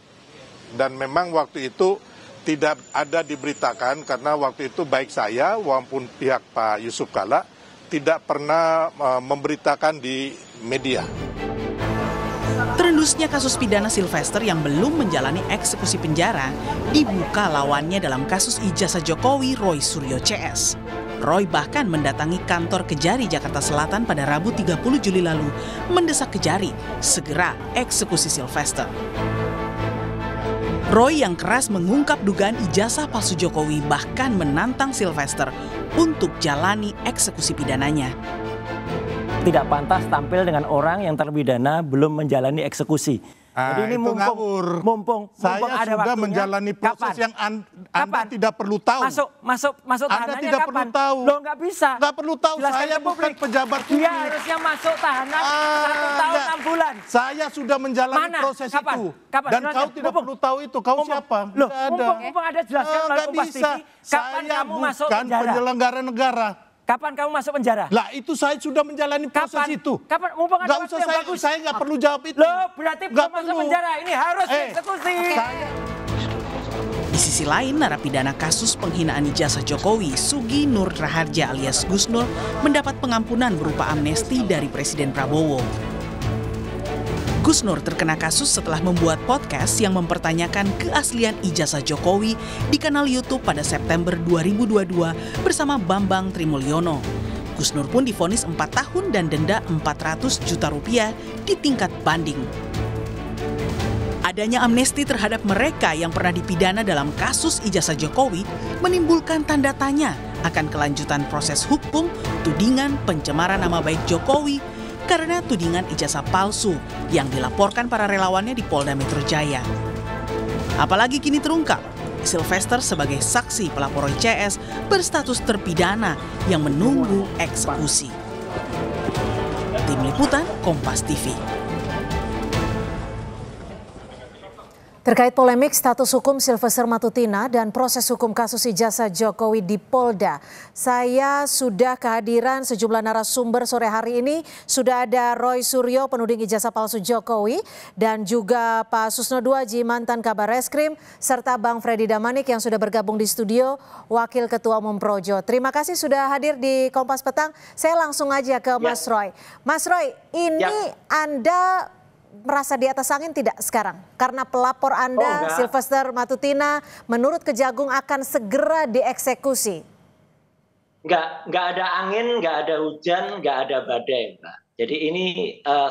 Dan memang waktu itu tidak ada diberitakan karena waktu itu baik saya maupun pihak Pak Yusuf Kala tidak pernah memberitakan di media. Terendusnya kasus pidana Sylvester yang belum menjalani eksekusi penjara dibuka lawannya dalam kasus ijazah Jokowi Roy Suryo CS. Roy bahkan mendatangi kantor Kejari Jakarta Selatan pada Rabu 30 Juli lalu mendesak Kejari segera eksekusi Sylvester. Roy yang keras mengungkap dugaan ijazah palsu Jokowi bahkan menantang Sylvester untuk jalani eksekusi pidananya. Tidak pantas tampil dengan orang yang terpidana belum menjalani eksekusi. Jadi ini mumpung saya ada sudah waktunya. menjalani proses yang Anda tidak perlu tahu. Masuk Anda tahanannya tidak kapan? perlu tahu. Loh, nggak bisa. Nggak perlu tahu. Jelaskan Saya ke bukan publik. pejabat publik. Dia harusnya masuk tahanan 1 tahun 6 bulan. Saya sudah menjalani proses itu. Dan kau tidak perlu tahu itu. Kau siapa? Loh, mumpung ada jelaskan melalui Kompas TV. Kapan kamu masuk penjara? Saya bukan penyelenggara negara. Kapan kamu masuk penjara? Lah itu saya sudah menjalani proses itu. Kapan? Mumpung ada waktu yang bagus. Saya nggak perlu jawab itu. Loh, berarti belum masuk penjara. Ini harus dieksekusi. Di sisi lain, narapidana kasus penghinaan ijazah Jokowi, Sugi Nur Raharja alias Gus Nur, mendapat pengampunan berupa amnesti dari Presiden Prabowo. Gus Nur terkena kasus setelah membuat podcast yang mempertanyakan keaslian ijazah Jokowi di kanal YouTube pada September 2022 bersama Bambang Trimulyono. Gus Nur pun divonis 4 tahun dan denda 400 juta rupiah di tingkat banding. Adanya amnesti terhadap mereka yang pernah dipidana dalam kasus ijazah Jokowi menimbulkan tanda tanya akan kelanjutan proses hukum tudingan pencemaran nama baik Jokowi karena tudingan ijazah palsu yang dilaporkan para relawannya di Polda Metro Jaya. Apalagi kini terungkap, Sylvester sebagai saksi pelapor Roy CS berstatus terpidana yang menunggu eksekusi. Tim Liputan Kompas TV. Terkait polemik status hukum Sylvester Matutina dan proses hukum kasus ijazah Jokowi di Polda, saya sudah kehadiran sejumlah narasumber sore hari ini. Sudah ada Roy Suryo, penuding ijazah palsu Jokowi, dan juga Pak Susno Duaji, mantan Kabar Reskrim, serta Bang Freddy Damanik yang sudah bergabung di studio, Wakil Ketua Umum Projo. Terima kasih sudah hadir di Kompas Petang. Saya langsung aja ke Mas Roy. Mas Roy, ini Anda merasa di atas angin tidak sekarang? Karena pelapor Anda, Sylvester Matutina, menurut Kejagung akan segera dieksekusi. Nggak ada angin, nggak ada hujan, nggak ada badai, Mbak. Jadi ini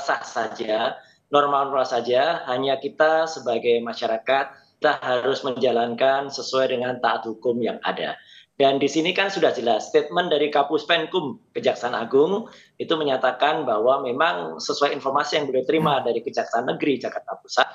sah saja, normal-normal saja. Hanya kita sebagai masyarakat, kita harus menjalankan sesuai dengan taat hukum yang ada. Dan di sini kan sudah jelas statement dari Kapus Penkum Kejaksaan Agung itu menyatakan bahwa memang sesuai informasi yang beliau terima dari Kejaksaan Negeri Jakarta Pusat,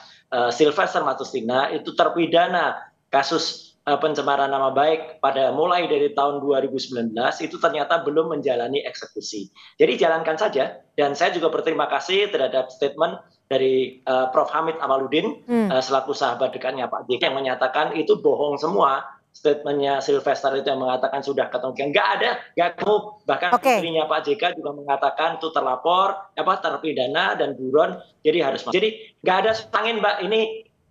Sylvester Matutina itu terpidana kasus pencemaran nama baik pada mulai dari tahun 2019 itu ternyata belum menjalani eksekusi. Jadi jalankan saja, dan saya juga berterima kasih terhadap statement dari Prof. Hamid Amaluddin selaku sahabat dekatnya Pak JK yang menyatakan itu bohong semua. Statementnya Sylvester itu yang mengatakan sudah ketemu, nggak ada, nggak ketemu. Bahkan istrinya Pak JK juga mengatakan itu terlapor, terpidana dan buron, jadi harus masuk. Jadi nggak ada angin, Mbak. Ini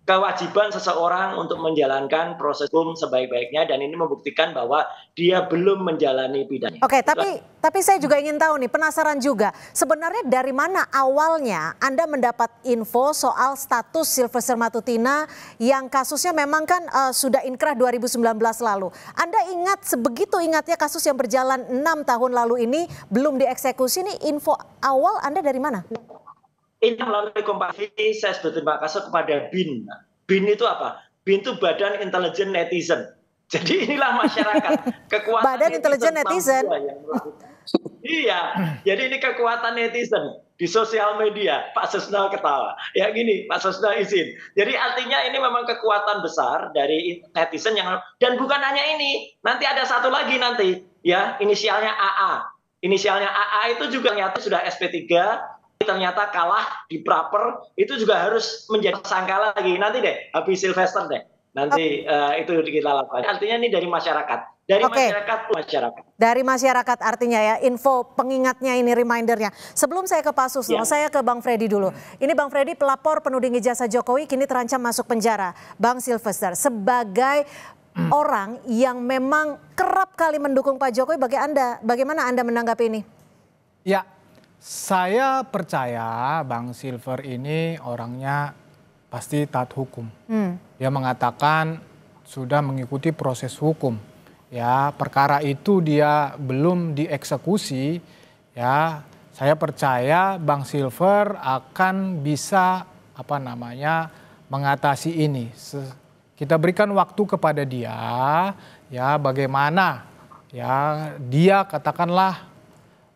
kewajiban seseorang untuk menjalankan proses hukum sebaik-baiknya, dan ini membuktikan bahwa dia belum menjalani pidana. Oke, tapi saya juga ingin tahu nih, penasaran juga. Sebenarnya dari mana awalnya Anda mendapat info soal status Sylvester Matutina yang kasusnya memang kan sudah inkrah 2019 lalu. Anda ingat, sebegitu ingatnya kasus yang berjalan 6 tahun lalu ini belum dieksekusi, nih info awal Anda dari mana? Ini melalui Kompas TV saya berterima kasih kepada BIN. BIN itu apa? BIN itu Badan Intelijen Netizen. Jadi inilah masyarakat. Kekuatan Badan Intelijen Netizen. Iya, jadi ini kekuatan netizen di sosial media. Pak Susno ketawa. Ya gini, Pak Susno izin. Jadi artinya ini memang kekuatan besar dari netizen yang, dan bukan hanya ini. Nanti ada satu lagi nanti, ya, inisialnya AA. Inisialnya AA itu juga ternyata sudah SP3. Ternyata kalah di praper, itu juga harus menjadi tersangka lagi. Nanti deh, habis Sylvester deh. Nanti itu kita lakukan. Artinya ini dari masyarakat. Dari masyarakat artinya ya, info pengingatnya ini, remindernya. Sebelum saya ke Pak Susno, saya ke Bang Freddy dulu. Ini Bang Freddy, pelapor penuding ijazah Jokowi kini terancam masuk penjara. Bang Sylvester, sebagai orang yang memang kerap kali mendukung Pak Jokowi, bagaimana Anda menanggapi ini? Ya, saya percaya Bang Silver ini orangnya pasti taat hukum. Dia mengatakan sudah mengikuti proses hukum. Ya, perkara itu dia belum dieksekusi. Ya, saya percaya Bang Silver akan bisa mengatasi ini. Kita berikan waktu kepada dia, ya, bagaimana ya dia katakanlah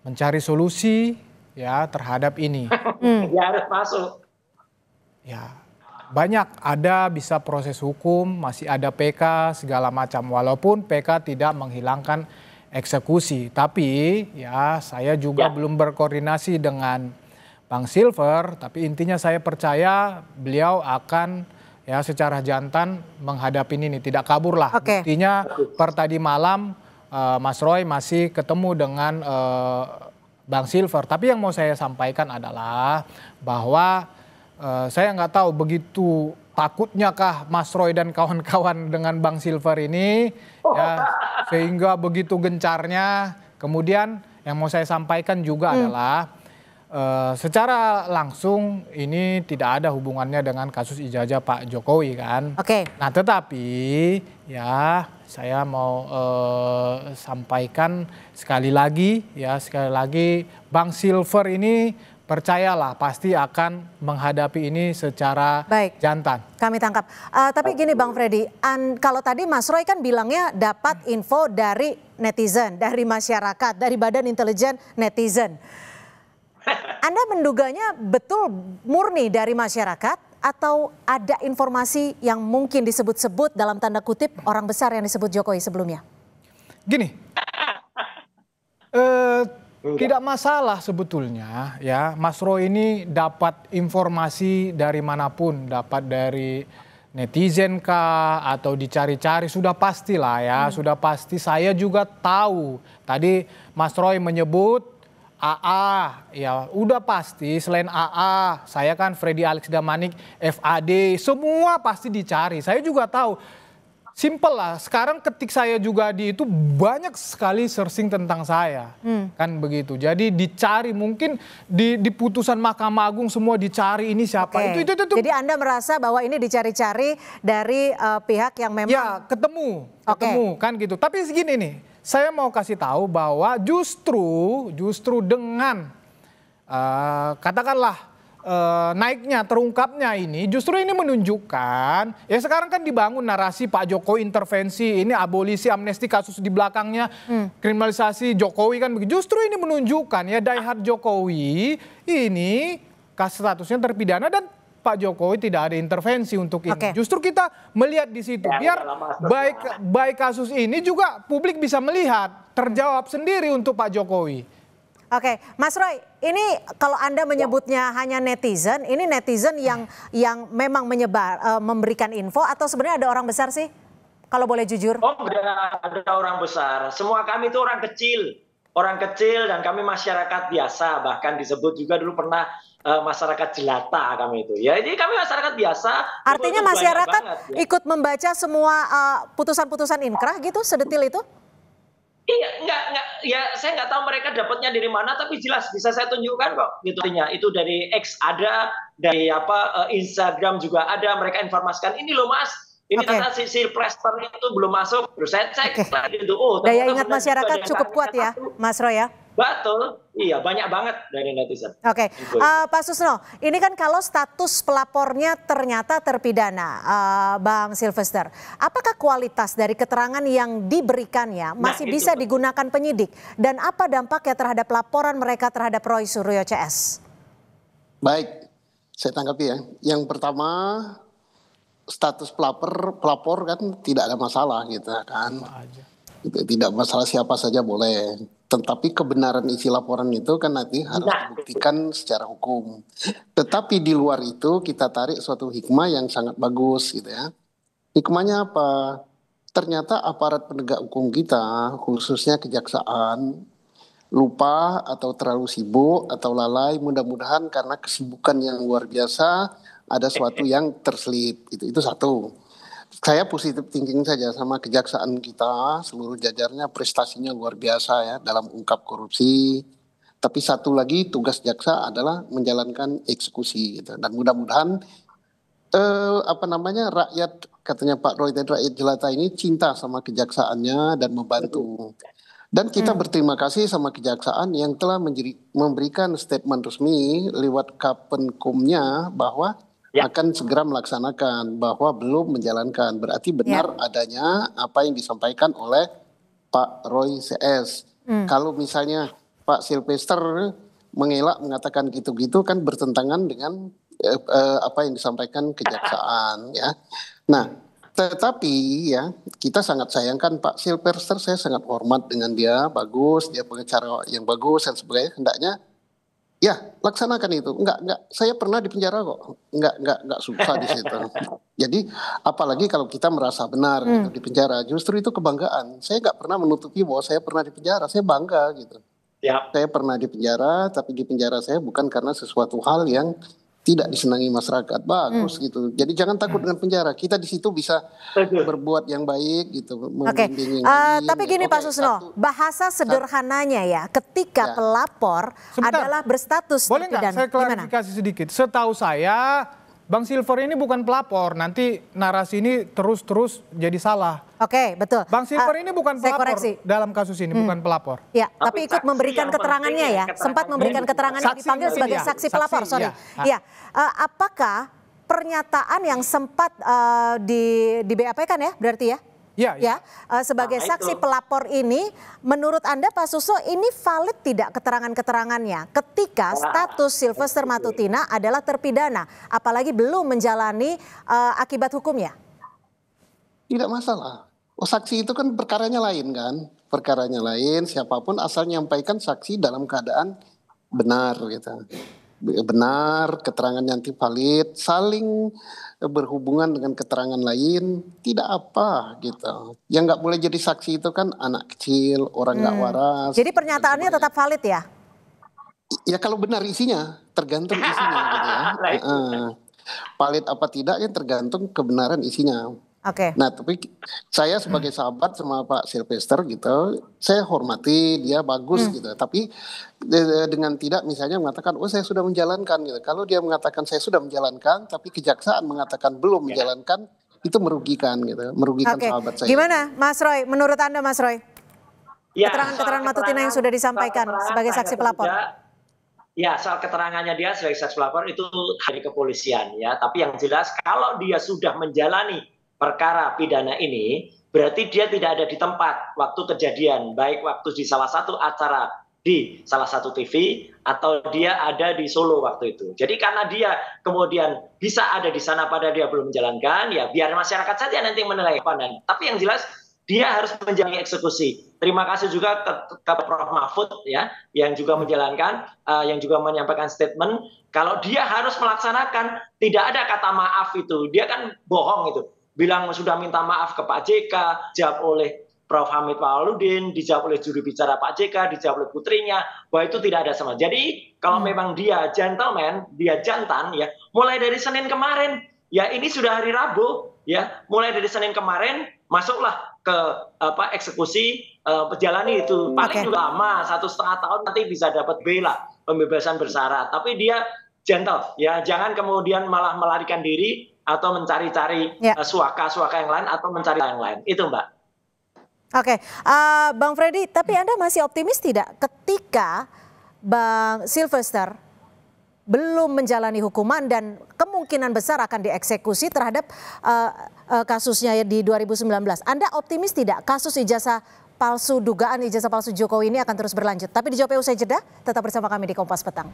mencari solusi ya terhadap ini. Ya harus masuk. Ya, banyak ada bisa proses hukum, masih ada PK segala macam. Walaupun PK tidak menghilangkan eksekusi, tapi ya saya juga belum berkoordinasi dengan Bang Silver. Tapi intinya saya percaya beliau akan ya secara jantan menghadapi ini, tidak kabur lah. Buktinya per tadi malam Mas Roy masih ketemu dengan Bang Silver. Tapi yang mau saya sampaikan adalah bahwa saya nggak tahu begitu takutnya kah Mas Roy dan kawan-kawan dengan Bang Silver ini, ya, sehingga begitu gencarnya. Kemudian yang mau saya sampaikan juga adalah secara langsung ini tidak ada hubungannya dengan kasus ijazah Pak Jokowi kan. Nah tetapi ya saya mau sampaikan sekali lagi Bang Silver ini percayalah pasti akan menghadapi ini secara jantan. Kami tangkap. Tapi gini Bang Freddy, kalau tadi Mas Roy kan bilangnya dapat info dari netizen, dari masyarakat, dari Badan Intelijen Netizen. Anda menduganya betul murni dari masyarakat atau ada informasi yang mungkin disebut-sebut dalam tanda kutip orang besar yang disebut Jokowi sebelumnya? Gini, tidak masalah sebetulnya ya, Mas Roy ini dapat informasi dari manapun, dapat dari netizen kah atau dicari-cari, sudah pastilah ya, sudah pasti. Saya juga tahu tadi Mas Roy menyebut AA, ya udah pasti. Selain AA, saya kan Freddy Alex Damanik, FAD, semua pasti dicari. Saya juga tahu, simple lah. Sekarang ketik saya juga di itu banyak sekali searching tentang saya, kan begitu. Jadi dicari, mungkin di putusan Mahkamah Agung semua dicari ini siapa. Itu. Jadi Anda merasa bahwa ini dicari-cari dari pihak yang memang ya ketemu kan gitu. Tapi segini nih. Saya mau kasih tahu bahwa justru dengan katakanlah naiknya, terungkapnya ini, justru ini menunjukkan ya sekarang kan dibangun narasi Pak Jokowi intervensi, ini abolisi amnesti, kasus di belakangnya kriminalisasi Jokowi kan begitu. Justru ini menunjukkan ya diehard Jokowi ini statusnya terpidana dan Pak Jokowi tidak ada intervensi untuk ini. Justru kita melihat di situ, biar baik kasus ini juga publik bisa melihat, terjawab sendiri untuk Pak Jokowi. Oke, Mas Roy, ini kalau Anda menyebutnya hanya netizen, ini netizen yang memang memberikan info atau sebenarnya ada orang besar sih? Kalau boleh jujur. Oh, ada orang besar. Semua kami itu orang kecil. Orang kecil dan kami masyarakat biasa. Bahkan disebut juga dulu pernah masyarakat jelata kami itu. Ya, jadi kami masyarakat biasa. Artinya masyarakat ikut membaca semua putusan-putusan inkrah gitu, sedetil itu? Iya, enggak. Ya, saya nggak tahu mereka dapatnya dari mana, tapi jelas bisa saya tunjukkan kok. Gitunya. Itu dari X ada, dari Instagram juga ada. Mereka informasikan, ini loh Mas. Ini kata si Silvester itu belum masuk, terus saya cek lagi itu. Oh, daya ingat masyarakat cukup kuat ya, Mas Roy ya? Betul, iya banyak banget dari netizen. Oke, Pak Susno, ini kan kalau status pelapornya ternyata terpidana, Bang Silvester, apakah kualitas dari keterangan yang diberikannya masih bisa digunakan penyidik? Dan apa dampaknya terhadap laporan mereka terhadap Roy Suryo CS? Baik, saya tanggapi ya. Yang pertama, status pelapor kan tidak ada masalah gitu kan. Tidak masalah, siapa saja boleh. Tetapi kebenaran isi laporan itu kan nanti harus dibuktikan secara hukum. Tetapi di luar itu kita tarik suatu hikmah yang sangat bagus gitu ya. Hikmahnya apa? Ternyata aparat penegak hukum kita, khususnya kejaksaan, lupa atau terlalu sibuk atau lalai, mudah-mudahan karena kesibukan yang luar biasa ada suatu yang terselip. Itu satu. Saya positif thinking saja sama kejaksaan kita, seluruh jajarnya prestasinya luar biasa ya dalam ungkap korupsi. Tapi satu lagi tugas jaksa adalah menjalankan eksekusi gitu. Dan mudah-mudahan rakyat, katanya Pak Roy tadi, rakyat jelata ini cinta sama kejaksaannya dan membantu. Dan kita berterima kasih sama kejaksaan yang telah memberikan statement resmi lewat Kapenkumnya bahwa akan segera melaksanakan, bahwa belum menjalankan. Berarti benar adanya apa yang disampaikan oleh Pak Roy CS. Kalau misalnya Pak Silvester mengelak mengatakan gitu-gitu kan bertentangan dengan apa yang disampaikan kejaksaan ya. Nah, tetapi ya kita sangat sayangkan Pak Silvester, saya sangat hormat dengan dia, bagus, dia pengacara yang bagus dan sebagainya, hendaknya ya laksanakan itu. Enggak, saya pernah di penjara kok. Enggak susah di situ. Jadi apalagi kalau kita merasa benar gitu, di penjara, justru itu kebanggaan. Saya enggak pernah menutupi bahwa saya pernah di penjara, saya bangga gitu. Saya pernah di penjara, tapi di penjara saya bukan karena sesuatu hal yang tidak disenangi masyarakat, bagus gitu. Jadi jangan takut dengan penjara. Kita di situ bisa berbuat yang baik gitu. Tapi gini Pak Susno, bahasa sederhananya ya, ketika pelapor adalah berstatus boleh nggak saya klarifikasi sedikit? Setahu saya, Bang Silver ini bukan pelapor. Nanti narasi ini terus jadi salah. Oke, betul. Bang Silver ini bukan pelapor dalam kasus ini, bukan pelapor. Ya, tapi ikut memberikan keterangannya ya. Sempat memberikan keterangannya, dipanggil sebagai saksi pelapor, sorry. Iya. Apakah pernyataan yang sempat di BAP kan ya, berarti ya? Ya, sebagai saksi pelapor ini, menurut Anda Pak Susno ini valid tidak keterangan-keterangannya ketika status Silvester Matutina adalah terpidana, apalagi belum menjalani akibat hukumnya? Tidak masalah. Saksi itu kan perkaranya lain kan, perkaranya lain. Siapapun asal nyampaikan saksi dalam keadaan benar gitu. Benar, keterangan yang valid, saling berhubungan dengan keterangan lain, tidak apa gitu. Yang nggak boleh jadi saksi itu kan anak kecil, orang nggak waras. Jadi pernyataannya tetap valid ya? Ya kalau benar isinya, tergantung isinya gitu ya. Valid apa tidaknya tergantung kebenaran isinya. Nah, tapi saya sebagai sahabat sama Pak Silvester gitu, saya hormati dia bagus gitu. Tapi dengan tidak misalnya mengatakan, oh saya sudah menjalankan gitu. Kalau dia mengatakan saya sudah menjalankan, tapi kejaksaan mengatakan belum menjalankan, itu merugikan gitu, merugikan sahabat saya. Gimana, Mas Roy? Menurut Anda, Mas Roy? Keterangan Matutina yang sudah disampaikan sebagai saksi pelapor. Ya, soal keterangannya dia sebagai saksi pelapor itu dari kepolisian ya. Tapi yang jelas kalau dia sudah menjalani perkara pidana ini, berarti dia tidak ada di tempat waktu kejadian, baik waktu di salah satu acara di salah satu TV atau dia ada di Solo waktu itu. Jadi karena dia kemudian bisa ada di sana pada dia belum menjalankan, ya biar masyarakat saja nanti menilai pandangan. Tapi yang jelas dia harus menjalani eksekusi. Terima kasih juga ke Prof. Mahfud ya, yang juga menjalankan, yang juga menyampaikan statement kalau dia harus melaksanakan, tidak ada kata maaf itu. Dia kan bohong itu. Bilang sudah minta maaf ke Pak JK, jawab oleh Prof. Hamid Pawaludin, dijawab oleh juru bicara Pak JK, dijawab oleh putrinya, bahwa itu tidak ada sama. Jadi kalau memang dia gentleman, dia jantan ya, mulai dari Senin kemarin, ya ini sudah hari Rabu, ya mulai dari Senin kemarin masuklah ke eksekusi, jalani itu paling juga lama 1,5 tahun nanti bisa dapat bela pembebasan bersyarat. Tapi dia gentle, ya jangan kemudian malah melarikan diri atau mencari-cari suaka-suaka yang lain atau mencari yang lain. Itu Mbak. Oke, Bang Freddy, tapi Anda masih optimis tidak ketika Bang Silvester belum menjalani hukuman dan kemungkinan besar akan dieksekusi terhadap kasusnya di 2019. Anda optimis tidak kasus ijazah palsu, dugaan ijazah palsu Jokowi ini akan terus berlanjut? Tapi dijawabnya usai jeda, tetap bersama kami di Kompas Petang.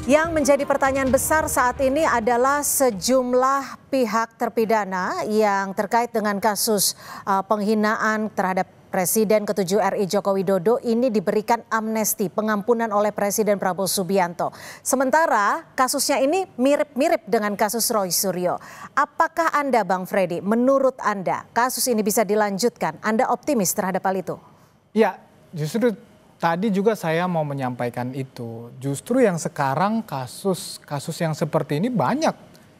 Yang menjadi pertanyaan besar saat ini adalah sejumlah pihak terpidana yang terkait dengan kasus penghinaan terhadap Presiden ke-7 RI Joko Widodo ini diberikan amnesti, pengampunan oleh Presiden Prabowo Subianto. Sementara kasusnya ini mirip-mirip dengan kasus Roy Suryo. Apakah Anda, Bang Freddy, menurut Anda kasus ini bisa dilanjutkan? Anda optimis terhadap hal itu? Ya, justru tadi juga saya mau menyampaikan itu. Justru yang sekarang kasus yang seperti ini banyak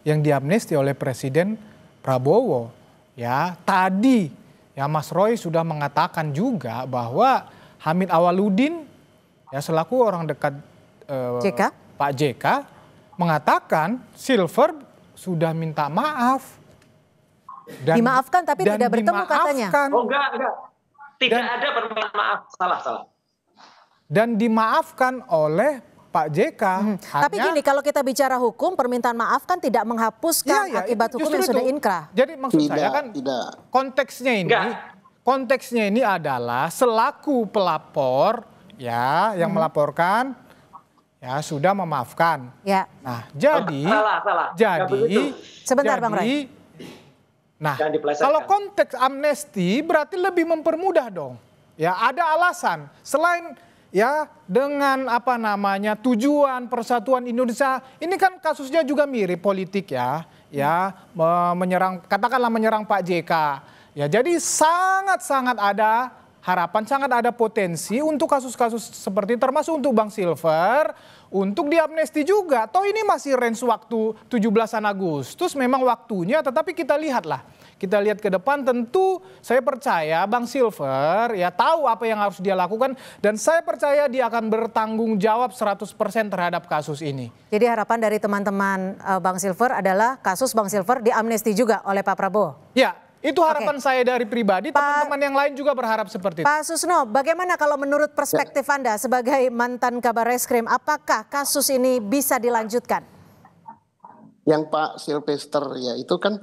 yang diamnesti oleh Presiden Prabowo. Ya, tadi ya Mas Roy sudah mengatakan juga bahwa Hamid Awaludin ya selaku orang dekat Pak JK mengatakan Silver sudah minta maaf. Dan, dimaafkan tapi tidak bertemu katanya. Oh enggak. Tidak ada permintaan maaf. Salah. Dan dimaafkan oleh Pak JK. Tapi gini, kalau kita bicara hukum, permintaan maaf kan tidak menghapuskan akibat hukum yang sudah inkrah. Jadi maksud saya kan konteksnya ini adalah selaku pelapor ya yang melaporkan ya sudah memaafkan. Ya. Nah, salah. Jadi sebentar Bang Roy. Nah, kalau konteks amnesti berarti lebih mempermudah dong. Ya, ada alasan selain ya dengan tujuan persatuan Indonesia. Ini kan kasusnya juga mirip politik ya menyerang Pak JK. Ya, jadi sangat ada harapan, sangat ada potensi untuk kasus-kasus seperti termasuk untuk Bang Silver untuk diamnesti juga. Toh ini masih range waktu 17 Agustus memang waktunya, tetapi kita lihatlah. Kita lihat ke depan, tentu saya percaya Bang Silver ya tahu apa yang harus dia lakukan dan saya percaya dia akan bertanggung jawab 100% terhadap kasus ini. Jadi harapan dari teman-teman Bang Silver adalah kasus Bang Silver diamnesti juga oleh Pak Prabowo? Ya, itu harapan saya dari pribadi, teman-teman yang lain juga berharap seperti itu. Pak Susno, bagaimana kalau menurut perspektif Anda sebagai mantan Kabar Reskrim, apakah kasus ini bisa dilanjutkan? Yang Pak Silvester ya itu kan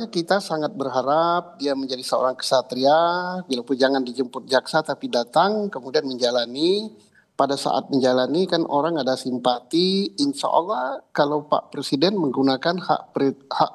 kita sangat berharap dia menjadi seorang kesatria, biarpun jangan dijemput jaksa tapi datang kemudian menjalani. Pada saat menjalani kan orang ada simpati, insya Allah kalau Pak Presiden menggunakan hak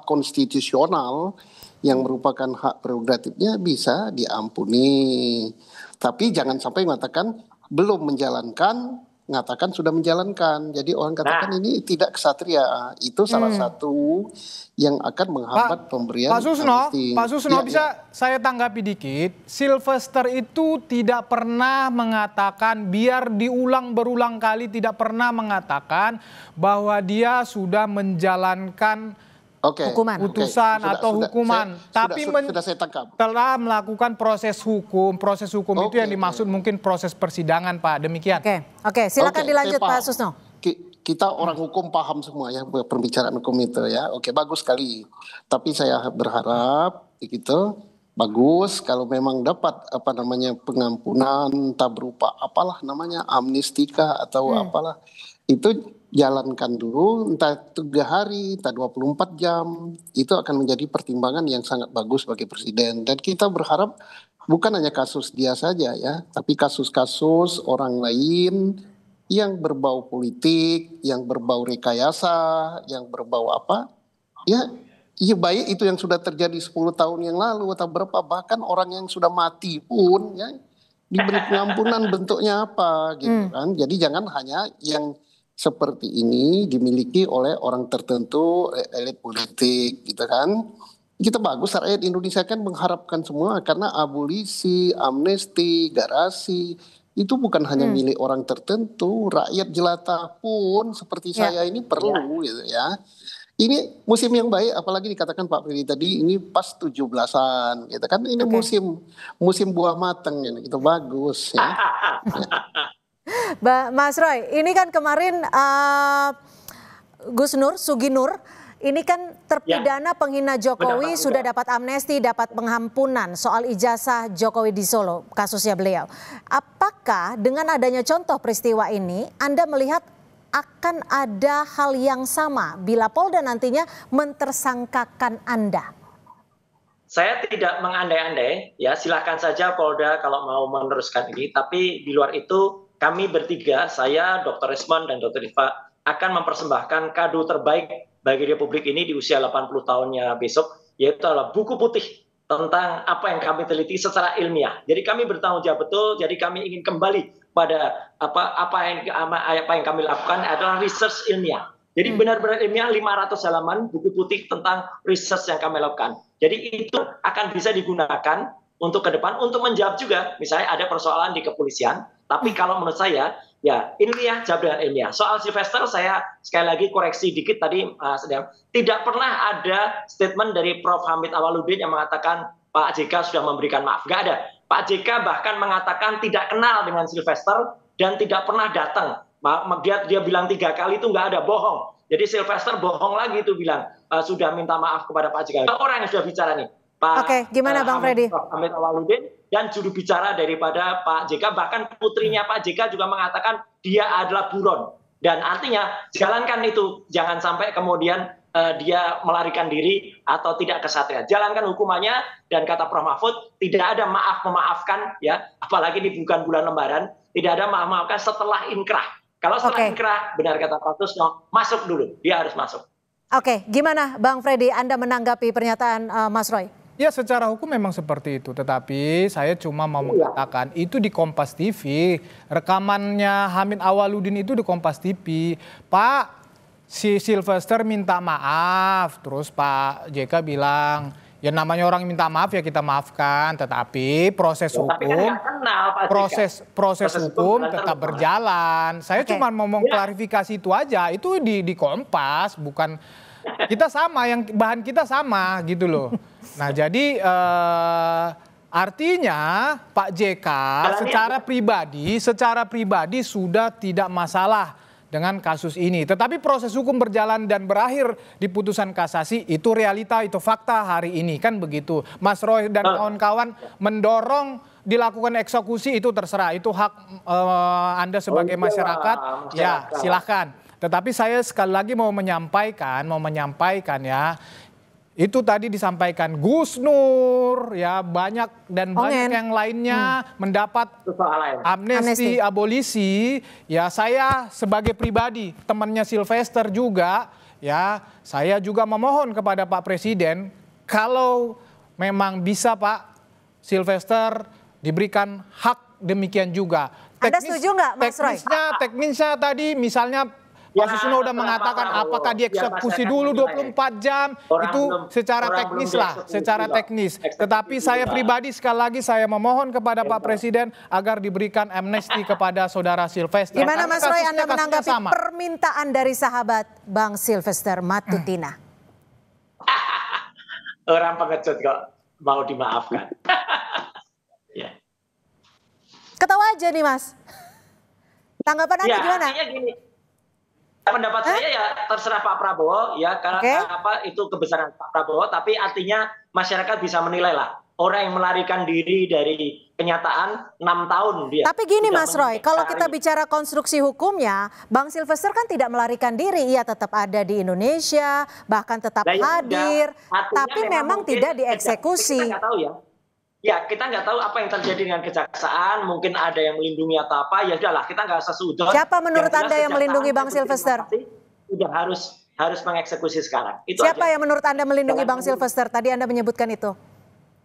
konstitusional yang merupakan hak prerogatifnya bisa diampuni. Tapi jangan sampai mengatakan belum menjalankan, mengatakan sudah menjalankan. Jadi orang katakan ini tidak kesatria. Itu salah satu yang akan menghambat pemberian amnesti. Pak Susno bisa saya tanggapi dikit. Silvester itu tidak pernah mengatakan, biar diulang berulang kali, tidak pernah mengatakan bahwa dia sudah menjalankan putusan atau hukuman. Tapi telah melakukan proses hukum. Proses hukum itu yang dimaksud mungkin proses persidangan, Pak. Demikian. Oke, silakan dilanjut Pak Susno. Kita orang hukum paham semua ya perbicaraan hukum itu ya. Oke, bagus sekali. Tapi saya berharap gitu bagus kalau memang dapat pengampunan, entah berupa apalah namanya amnestika atau apalah, itu jalankan dulu entah 3 hari, entah 24 jam, itu akan menjadi pertimbangan yang sangat bagus bagi presiden. Dan kita berharap bukan hanya kasus dia saja ya, tapi kasus-kasus orang lain yang berbau politik, yang berbau rekayasa, yang berbau apa, ya baik itu yang sudah terjadi 10 tahun yang lalu atau berapa, bahkan orang yang sudah mati pun ya diberi pengampunan bentuknya apa gitu kan. Jadi jangan hanya yang seperti ini dimiliki oleh orang tertentu, elit politik gitu kan. Kita bagus, rakyat Indonesia kan mengharapkan semua, karena abolisi, amnesti, garasi itu bukan hanya milik orang tertentu, rakyat jelata pun seperti saya ini perlu gitu ya. Ini musim yang baik, apalagi dikatakan Pak Freddy tadi ini pas 17-an gitu kan. Ini musim buah matang ini, itu bagus ya. Mas Roy, ini kan kemarin Gus Nur, Sugi Nur, ini kan terpidana penghina Jokowi sudah dapat amnesti, dapat pengampunan soal ijazah Jokowi di Solo, kasusnya beliau. Apakah dengan adanya contoh peristiwa ini, Anda melihat akan ada hal yang sama bila Polda nantinya mentersangkakan Anda? Saya tidak mengandai-andai, ya silakan saja Polda kalau mau meneruskan ini. Tapi di luar itu kami bertiga, saya, Dr. Resman dan Dr. Rifa akan mempersembahkan kado terbaik bagi Republik ini di usia 80 tahunnya besok, yaitu adalah buku putih tentang apa yang kami teliti secara ilmiah. Jadi kami bertanggung jawab betul. Jadi kami ingin kembali pada apa yang kami lakukan adalah research ilmiah. Jadi benar-benar ilmiah, 500 halaman buku putih tentang research yang kami lakukan. Jadi itu akan bisa digunakan untuk ke depan untuk menjawab juga misalnya ada persoalan di kepolisian. Tapi kalau menurut saya ya ilmiah jawab dengan ilmiah. Soal Sylvester saya sekali lagi koreksi dikit tadi tidak pernah ada statement dari Prof. Hamid Awaludin yang mengatakan Pak JK sudah memberikan maaf. Nggak ada. Pak JK bahkan mengatakan tidak kenal dengan Sylvester dan tidak pernah datang. Dia bilang 3 kali itu nggak ada, bohong. Jadi Sylvester bohong lagi itu bilang sudah minta maaf kepada Pak JK. Orang yang sudah bicara nih, Pak gimana Bang Freddy? Hamid Awaludin dan juru bicara daripada Pak JK, bahkan putrinya Pak JK juga mengatakan dia adalah buron. Dan artinya jalankan itu, jangan sampai kemudian dia melarikan diri atau tidak kesatria. Jalankan hukumannya, dan kata Prof. Mahfud tidak ada maaf-memaafkan ya, apalagi ini bukan bulan Lebaran, tidak ada maaf-maafkan setelah inkrah. Kalau setelah inkrah, benar kata Pak Tusno, masuk dulu, dia harus masuk. Oke, gimana Bang Freddy, Anda menanggapi pernyataan Mas Roy? Ya secara hukum memang seperti itu, tetapi saya cuma mau mengatakan itu di Kompas TV, rekamannya Hamid Awaludin itu di Kompas TV. Pak, si Sylvester minta maaf, terus Pak JK bilang, ya namanya orang minta maaf ya kita maafkan, tetapi proses hukum, proses hukum tetap berjalan. Saya cuma mau mengklarifikasi itu aja, itu di Kompas, bukan kita sama, yang bahan kita sama gitu loh. Nah jadi artinya Pak JK secara pribadi sudah tidak masalah dengan kasus ini. Tetapi proses hukum berjalan dan berakhir di putusan kasasi, itu realita, itu fakta hari ini kan begitu. Mas Roy dan kawan-kawan mendorong dilakukan eksekusi itu terserah, itu hak Anda sebagai masyarakat, ya silahkan. Tetapi saya sekali lagi mau menyampaikan ya, itu tadi disampaikan Gus Nur ya, banyak yang lainnya mendapat amnesti, abolisi. Ya saya sebagai pribadi, temannya Sylvester juga ya, saya juga memohon kepada Pak Presiden kalau memang bisa Pak Sylvester diberikan hak demikian juga. Anda setuju nggak Mas Roy? Teknisnya tadi misalnya Pak Susno udah mengatakan apakah dieksekusi dulu 24 jam, itu secara teknis lah, secara teknis. Tetapi saya pribadi sekali lagi saya memohon kepada Pak Presiden agar diberikan amnesti kepada saudara Sylvester. Gimana Mas Roy Anda menanggapi permintaan dari sahabat Bang Sylvester Matutina? Orang pengecut kok mau dimaafkan. Ketawa aja nih Mas. Tanggapan Anda gimana? Gini. Pendapat saya ya terserah Pak Prabowo ya, karena apa itu kebesaran Pak Prabowo, tapi artinya masyarakat bisa menilai lah orang yang melarikan diri dari kenyataan 6 tahun dia. Tapi gini Mas Roy, kalau kita bicara konstruksi hukumnya, Bang Silvester kan tidak melarikan diri, ia tetap ada di Indonesia, bahkan tetap hadir, tapi memang tidak dieksekusi. Kita nggak tahu ya. Ya, kita nggak tahu apa yang terjadi dengan kejaksaan, mungkin ada yang melindungi atau apa, ya udahlah, kita nggak usah sudut. Siapa menurut Anda yang melindungi Bang Silvester? Sudah harus mengeksekusi sekarang. Itu Siapa aja. yang menurut Anda melindungi Bang Silvester? Tadi Anda menyebutkan itu.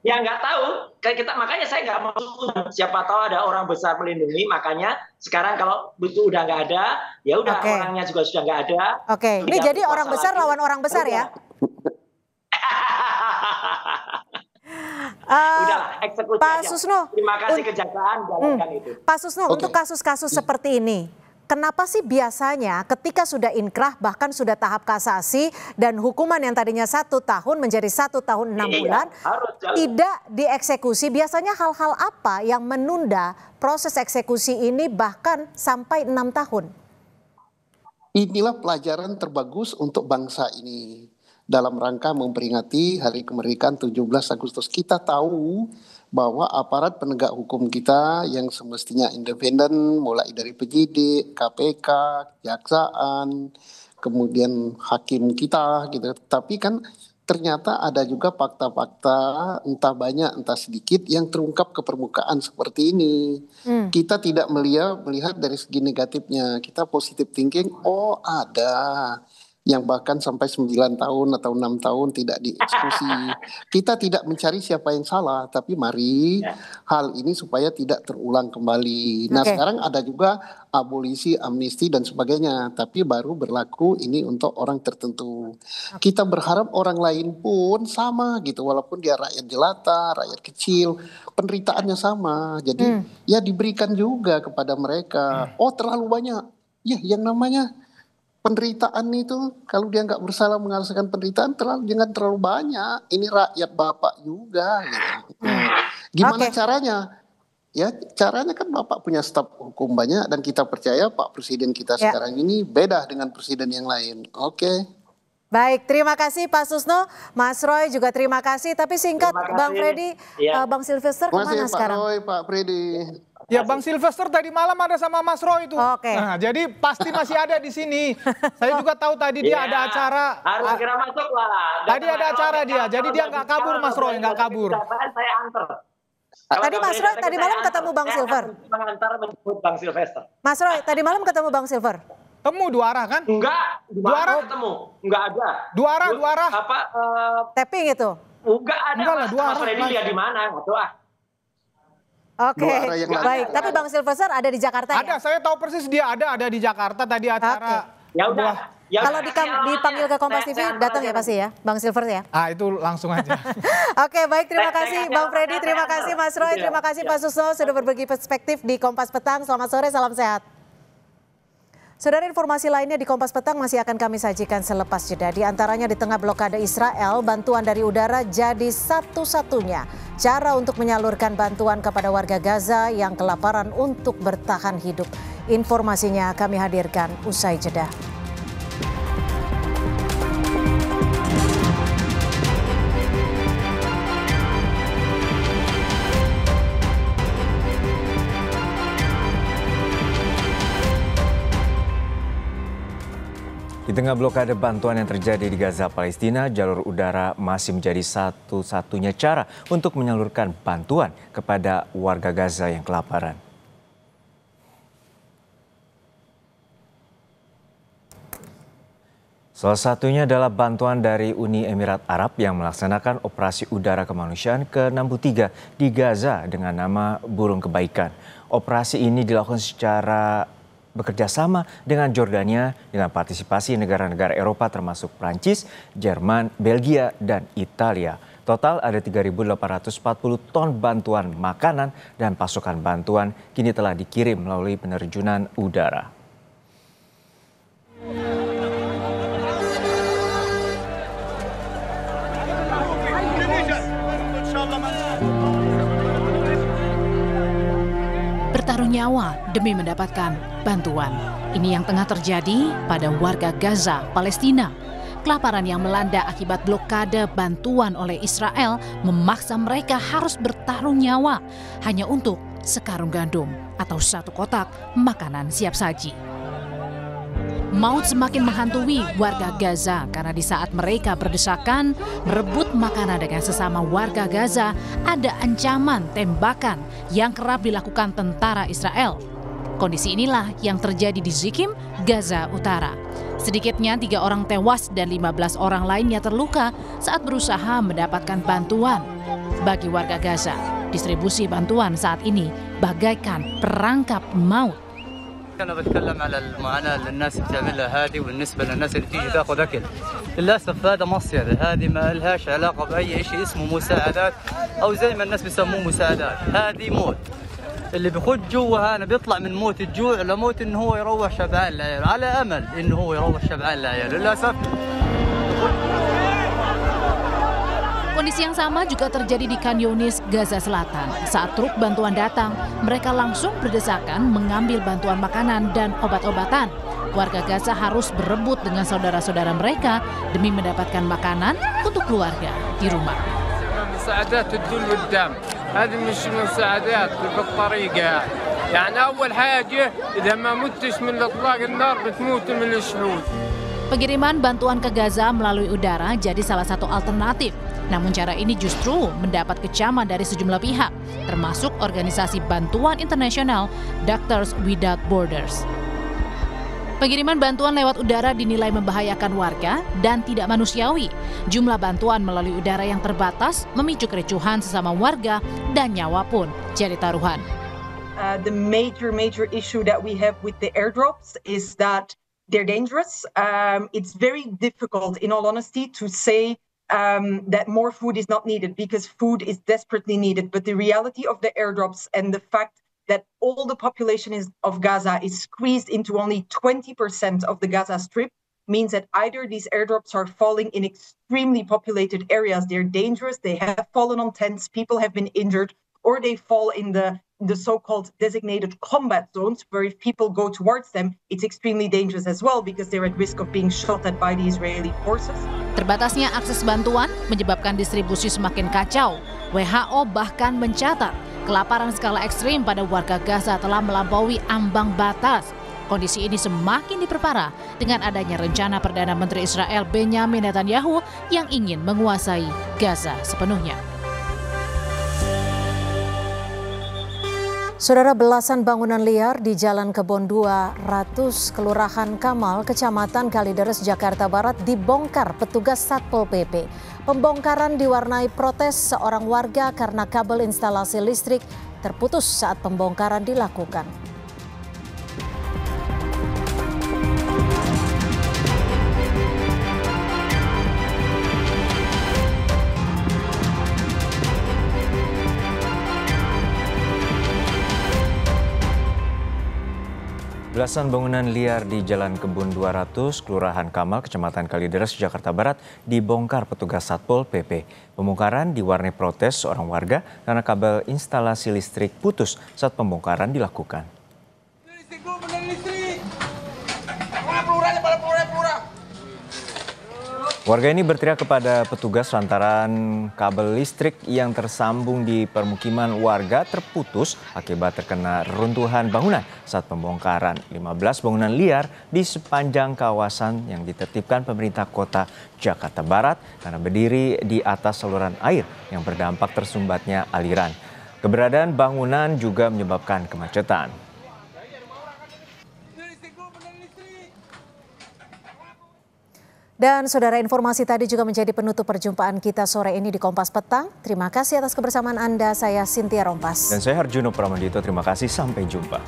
Ya nggak tahu, makanya saya nggak mau sudut. Siapa tahu ada orang besar melindungi, makanya sekarang kalau itu udah nggak ada, ya udah orangnya juga sudah nggak ada. Oke, ini jadi orang besar lawan orang besar ya? Udah eksekusi Pak aja. Susno, Terima kasih kejaksaan jalankan itu. Pak Susno, untuk kasus-kasus seperti ini, kenapa sih biasanya ketika sudah inkrah bahkan sudah tahap kasasi dan hukuman yang tadinya 1 tahun menjadi 1 tahun 6 bulan tidak dieksekusi? Biasanya hal-hal apa yang menunda proses eksekusi ini bahkan sampai 6 tahun? Inilah pelajaran terbagus untuk bangsa ini. Dalam rangka memperingati Hari Kemerdekaan 17 Agustus, kita tahu bahwa aparat penegak hukum kita yang semestinya independen, mulai dari penyidik, KPK, kejaksaan, kemudian hakim kita gitu. Tapi kan ternyata ada juga fakta-fakta entah banyak entah sedikit yang terungkap ke permukaan seperti ini. Kita tidak melihat dari segi negatifnya. Kita positive thinking, oh ada yang bahkan sampai 9 tahun atau 6 tahun tidak dieksekusi. Kita tidak mencari siapa yang salah, tapi mari hal ini supaya tidak terulang kembali. Nah sekarang ada juga abolisi, amnesti dan sebagainya, tapi baru berlaku ini untuk orang tertentu. Kita berharap orang lain pun sama gitu, walaupun dia rakyat jelata, rakyat kecil, penderitaannya sama. Jadi ya diberikan juga kepada mereka. Oh terlalu banyak, ya yang namanya penderitaan itu kalau dia nggak berusaha mengalahkan penderitaan jangan terlalu banyak. Ini rakyat Bapak juga. Gitu. Gimana caranya? Ya caranya kan Bapak punya staf hukum banyak dan kita percaya Pak Presiden kita sekarang ini beda dengan presiden yang lain. Baik, terima kasih Pak Susno, Mas Roy juga terima kasih. Tapi singkat Bang Freddy, Bang Silvester kemana sekarang? Pak Roy, Pak Freddy. Ya Bang Silvester tadi malam ada sama Mas Roy itu. Nah, jadi pasti masih ada di sini. Saya juga tahu tadi dia ada acara. Harus segera masuk lah. Tadi ada acara dia, jadi dia nggak kabur Mas Roy, nggak kabur. Saya antar. Tadi Mas Roy tadi malam ketemu Bang Silver. Mengantar menjemput Bang Silvester. Mas Roy tadi malam ketemu Bang Silver. Temu 2 arah kan? Enggak, 2 arah ketemu. Enggak ada. 2 arah. Apa? Tapping itu? Enggak ada. Enggak lah, 2 arah. Mas Freddy lihat di mana? Enggak tahu ah. Oke, baik. Tapi Bang Silvester ada di Jakarta ya? Ada, saya tahu persis dia ada di Jakarta tadi acara. Ya udah. Kalau dipanggil ke Kompas TV datang ya pasti ya, Bang Silver ya? Itu langsung aja. Oke, baik, terima kasih Bang Freddy, terima kasih Mas Roy, terima kasih Pak Susno sudah berbagi perspektif di Kompas Petang. Selamat sore, salam sehat. Saudara, informasi lainnya di Kompas Petang masih akan kami sajikan selepas jeda. Di antaranya di tengah blokade Israel, bantuan dari udara jadi satu-satunya cara untuk menyalurkan bantuan kepada warga Gaza yang kelaparan untuk bertahan hidup. Informasinya kami hadirkan usai jeda. Di tengah blokade bantuan yang terjadi di Gaza, Palestina, jalur udara masih menjadi satu-satunya cara untuk menyalurkan bantuan kepada warga Gaza yang kelaparan. Salah satunya adalah bantuan dari Uni Emirat Arab yang melaksanakan operasi udara kemanusiaan ke-63 di Gaza dengan nama Burung Kebaikan. Operasi ini dilakukan secara bekerja sama dengan Jordania dengan partisipasi negara-negara Eropa termasuk Prancis, Jerman, Belgia, dan Italia. Total ada 3.840 ton bantuan makanan dan pasokan bantuan kini telah dikirim melalui penerjunan udara. Bertaruh nyawa demi mendapatkan bantuan. Ini yang tengah terjadi pada warga Gaza, Palestina. Kelaparan yang melanda akibat blokade bantuan oleh Israel memaksa mereka harus bertaruh nyawa hanya untuk sekarung gandum atau satu kotak makanan siap saji. Maut semakin menghantui warga Gaza karena di saat mereka berdesakan merebut makanan dengan sesama warga Gaza, ada ancaman tembakan yang kerap dilakukan tentara Israel. Kondisi inilah yang terjadi di Zikim, Gaza Utara. Sedikitnya 3 orang tewas dan 15 orang lainnya terluka saat berusaha mendapatkan bantuan. Bagi warga Gaza, distribusi bantuan saat ini bagaikan perangkap maut. أنا بتكلم على المعاناة اللي الناس بتعملها هذه وبالنسبة للناس اللي تيجي تاخذ أكل. للأسف هذا مصيدة، هذه ما لهاش علاقة بأي شيء اسمه مساعدات أو زي ما الناس بيسموه مساعدات، هذه موت. اللي بيخد جوا هنا بيطلع من موت الجوع لموت إنه هو يروح شبعان لعياله، على أمل إنه هو يروح شبعان لعياله، للأسف. Kondisi yang sama juga terjadi di Khan Younis, Gaza Selatan. Saat truk bantuan datang, mereka langsung berdesakan mengambil bantuan makanan dan obat-obatan. Warga Gaza harus berebut dengan saudara-saudara mereka demi mendapatkan makanan untuk keluarga di rumah. مساعدات تدل قدام، هذه مش مساعدات بالطريقة، يعني أول حاجة إذا ما متش من إطلاق النار بتموت من الشهود. Pengiriman bantuan ke Gaza melalui udara jadi salah satu alternatif. Namun cara ini justru mendapat kecaman dari sejumlah pihak, termasuk organisasi bantuan internasional Doctors Without Borders. Pengiriman bantuan lewat udara dinilai membahayakan warga dan tidak manusiawi. Jumlah bantuan melalui udara yang terbatas memicu kericuhan sesama warga dan nyawa pun jadi taruhan. The major issue that we have with the airdrops is that they're dangerous. It's very difficult, in all honesty, to say that more food is not needed because food is desperately needed. But the reality of the airdrops and the fact that all the population of Gaza is squeezed into only 20% of the Gaza Strip means that either these airdrops are falling in extremely populated areas, they're dangerous, they have fallen on tents, people have been injured, or they fall in the so-called designated combat zones, where if people go towards them, it's extremely dangerous as well because they're at risk of being shot at by the Israeli forces. Terbatasnya akses bantuan menyebabkan distribusi semakin kacau. WHO bahkan mencatat kelaparan skala ekstrim pada warga Gaza telah melampaui ambang batas. Kondisi ini semakin diperparah dengan adanya rencana Perdana Menteri Israel Benjamin Netanyahu yang ingin menguasai Gaza sepenuhnya. Saudara, belasan bangunan liar di Jalan Kebon 200, Kelurahan Kamal, Kecamatan Kalideres, Jakarta Barat dibongkar petugas Satpol PP. Pembongkaran diwarnai protes seorang warga karena kabel instalasi listrik terputus saat pembongkaran dilakukan. Belasan bangunan liar di Jalan Kebun 200, Kelurahan Kamal, Kecamatan Kalideres, Jakarta Barat dibongkar petugas Satpol PP. Pembongkaran diwarnai protes seorang warga karena kabel instalasi listrik putus saat pembongkaran dilakukan. Warga ini berteriak kepada petugas lantaran kabel listrik yang tersambung di permukiman warga terputus akibat terkena reruntuhan bangunan saat pembongkaran 15 bangunan liar di sepanjang kawasan yang ditertibkan pemerintah kota Jakarta Barat karena berdiri di atas saluran air yang berdampak tersumbatnya aliran. Keberadaan bangunan juga menyebabkan kemacetan. Dan saudara, informasi tadi juga menjadi penutup perjumpaan kita sore ini di Kompas Petang. Terima kasih atas kebersamaan Anda. Saya Cynthia Rompas. Dan saya Harjuno Pramandito. Terima kasih. Sampai jumpa.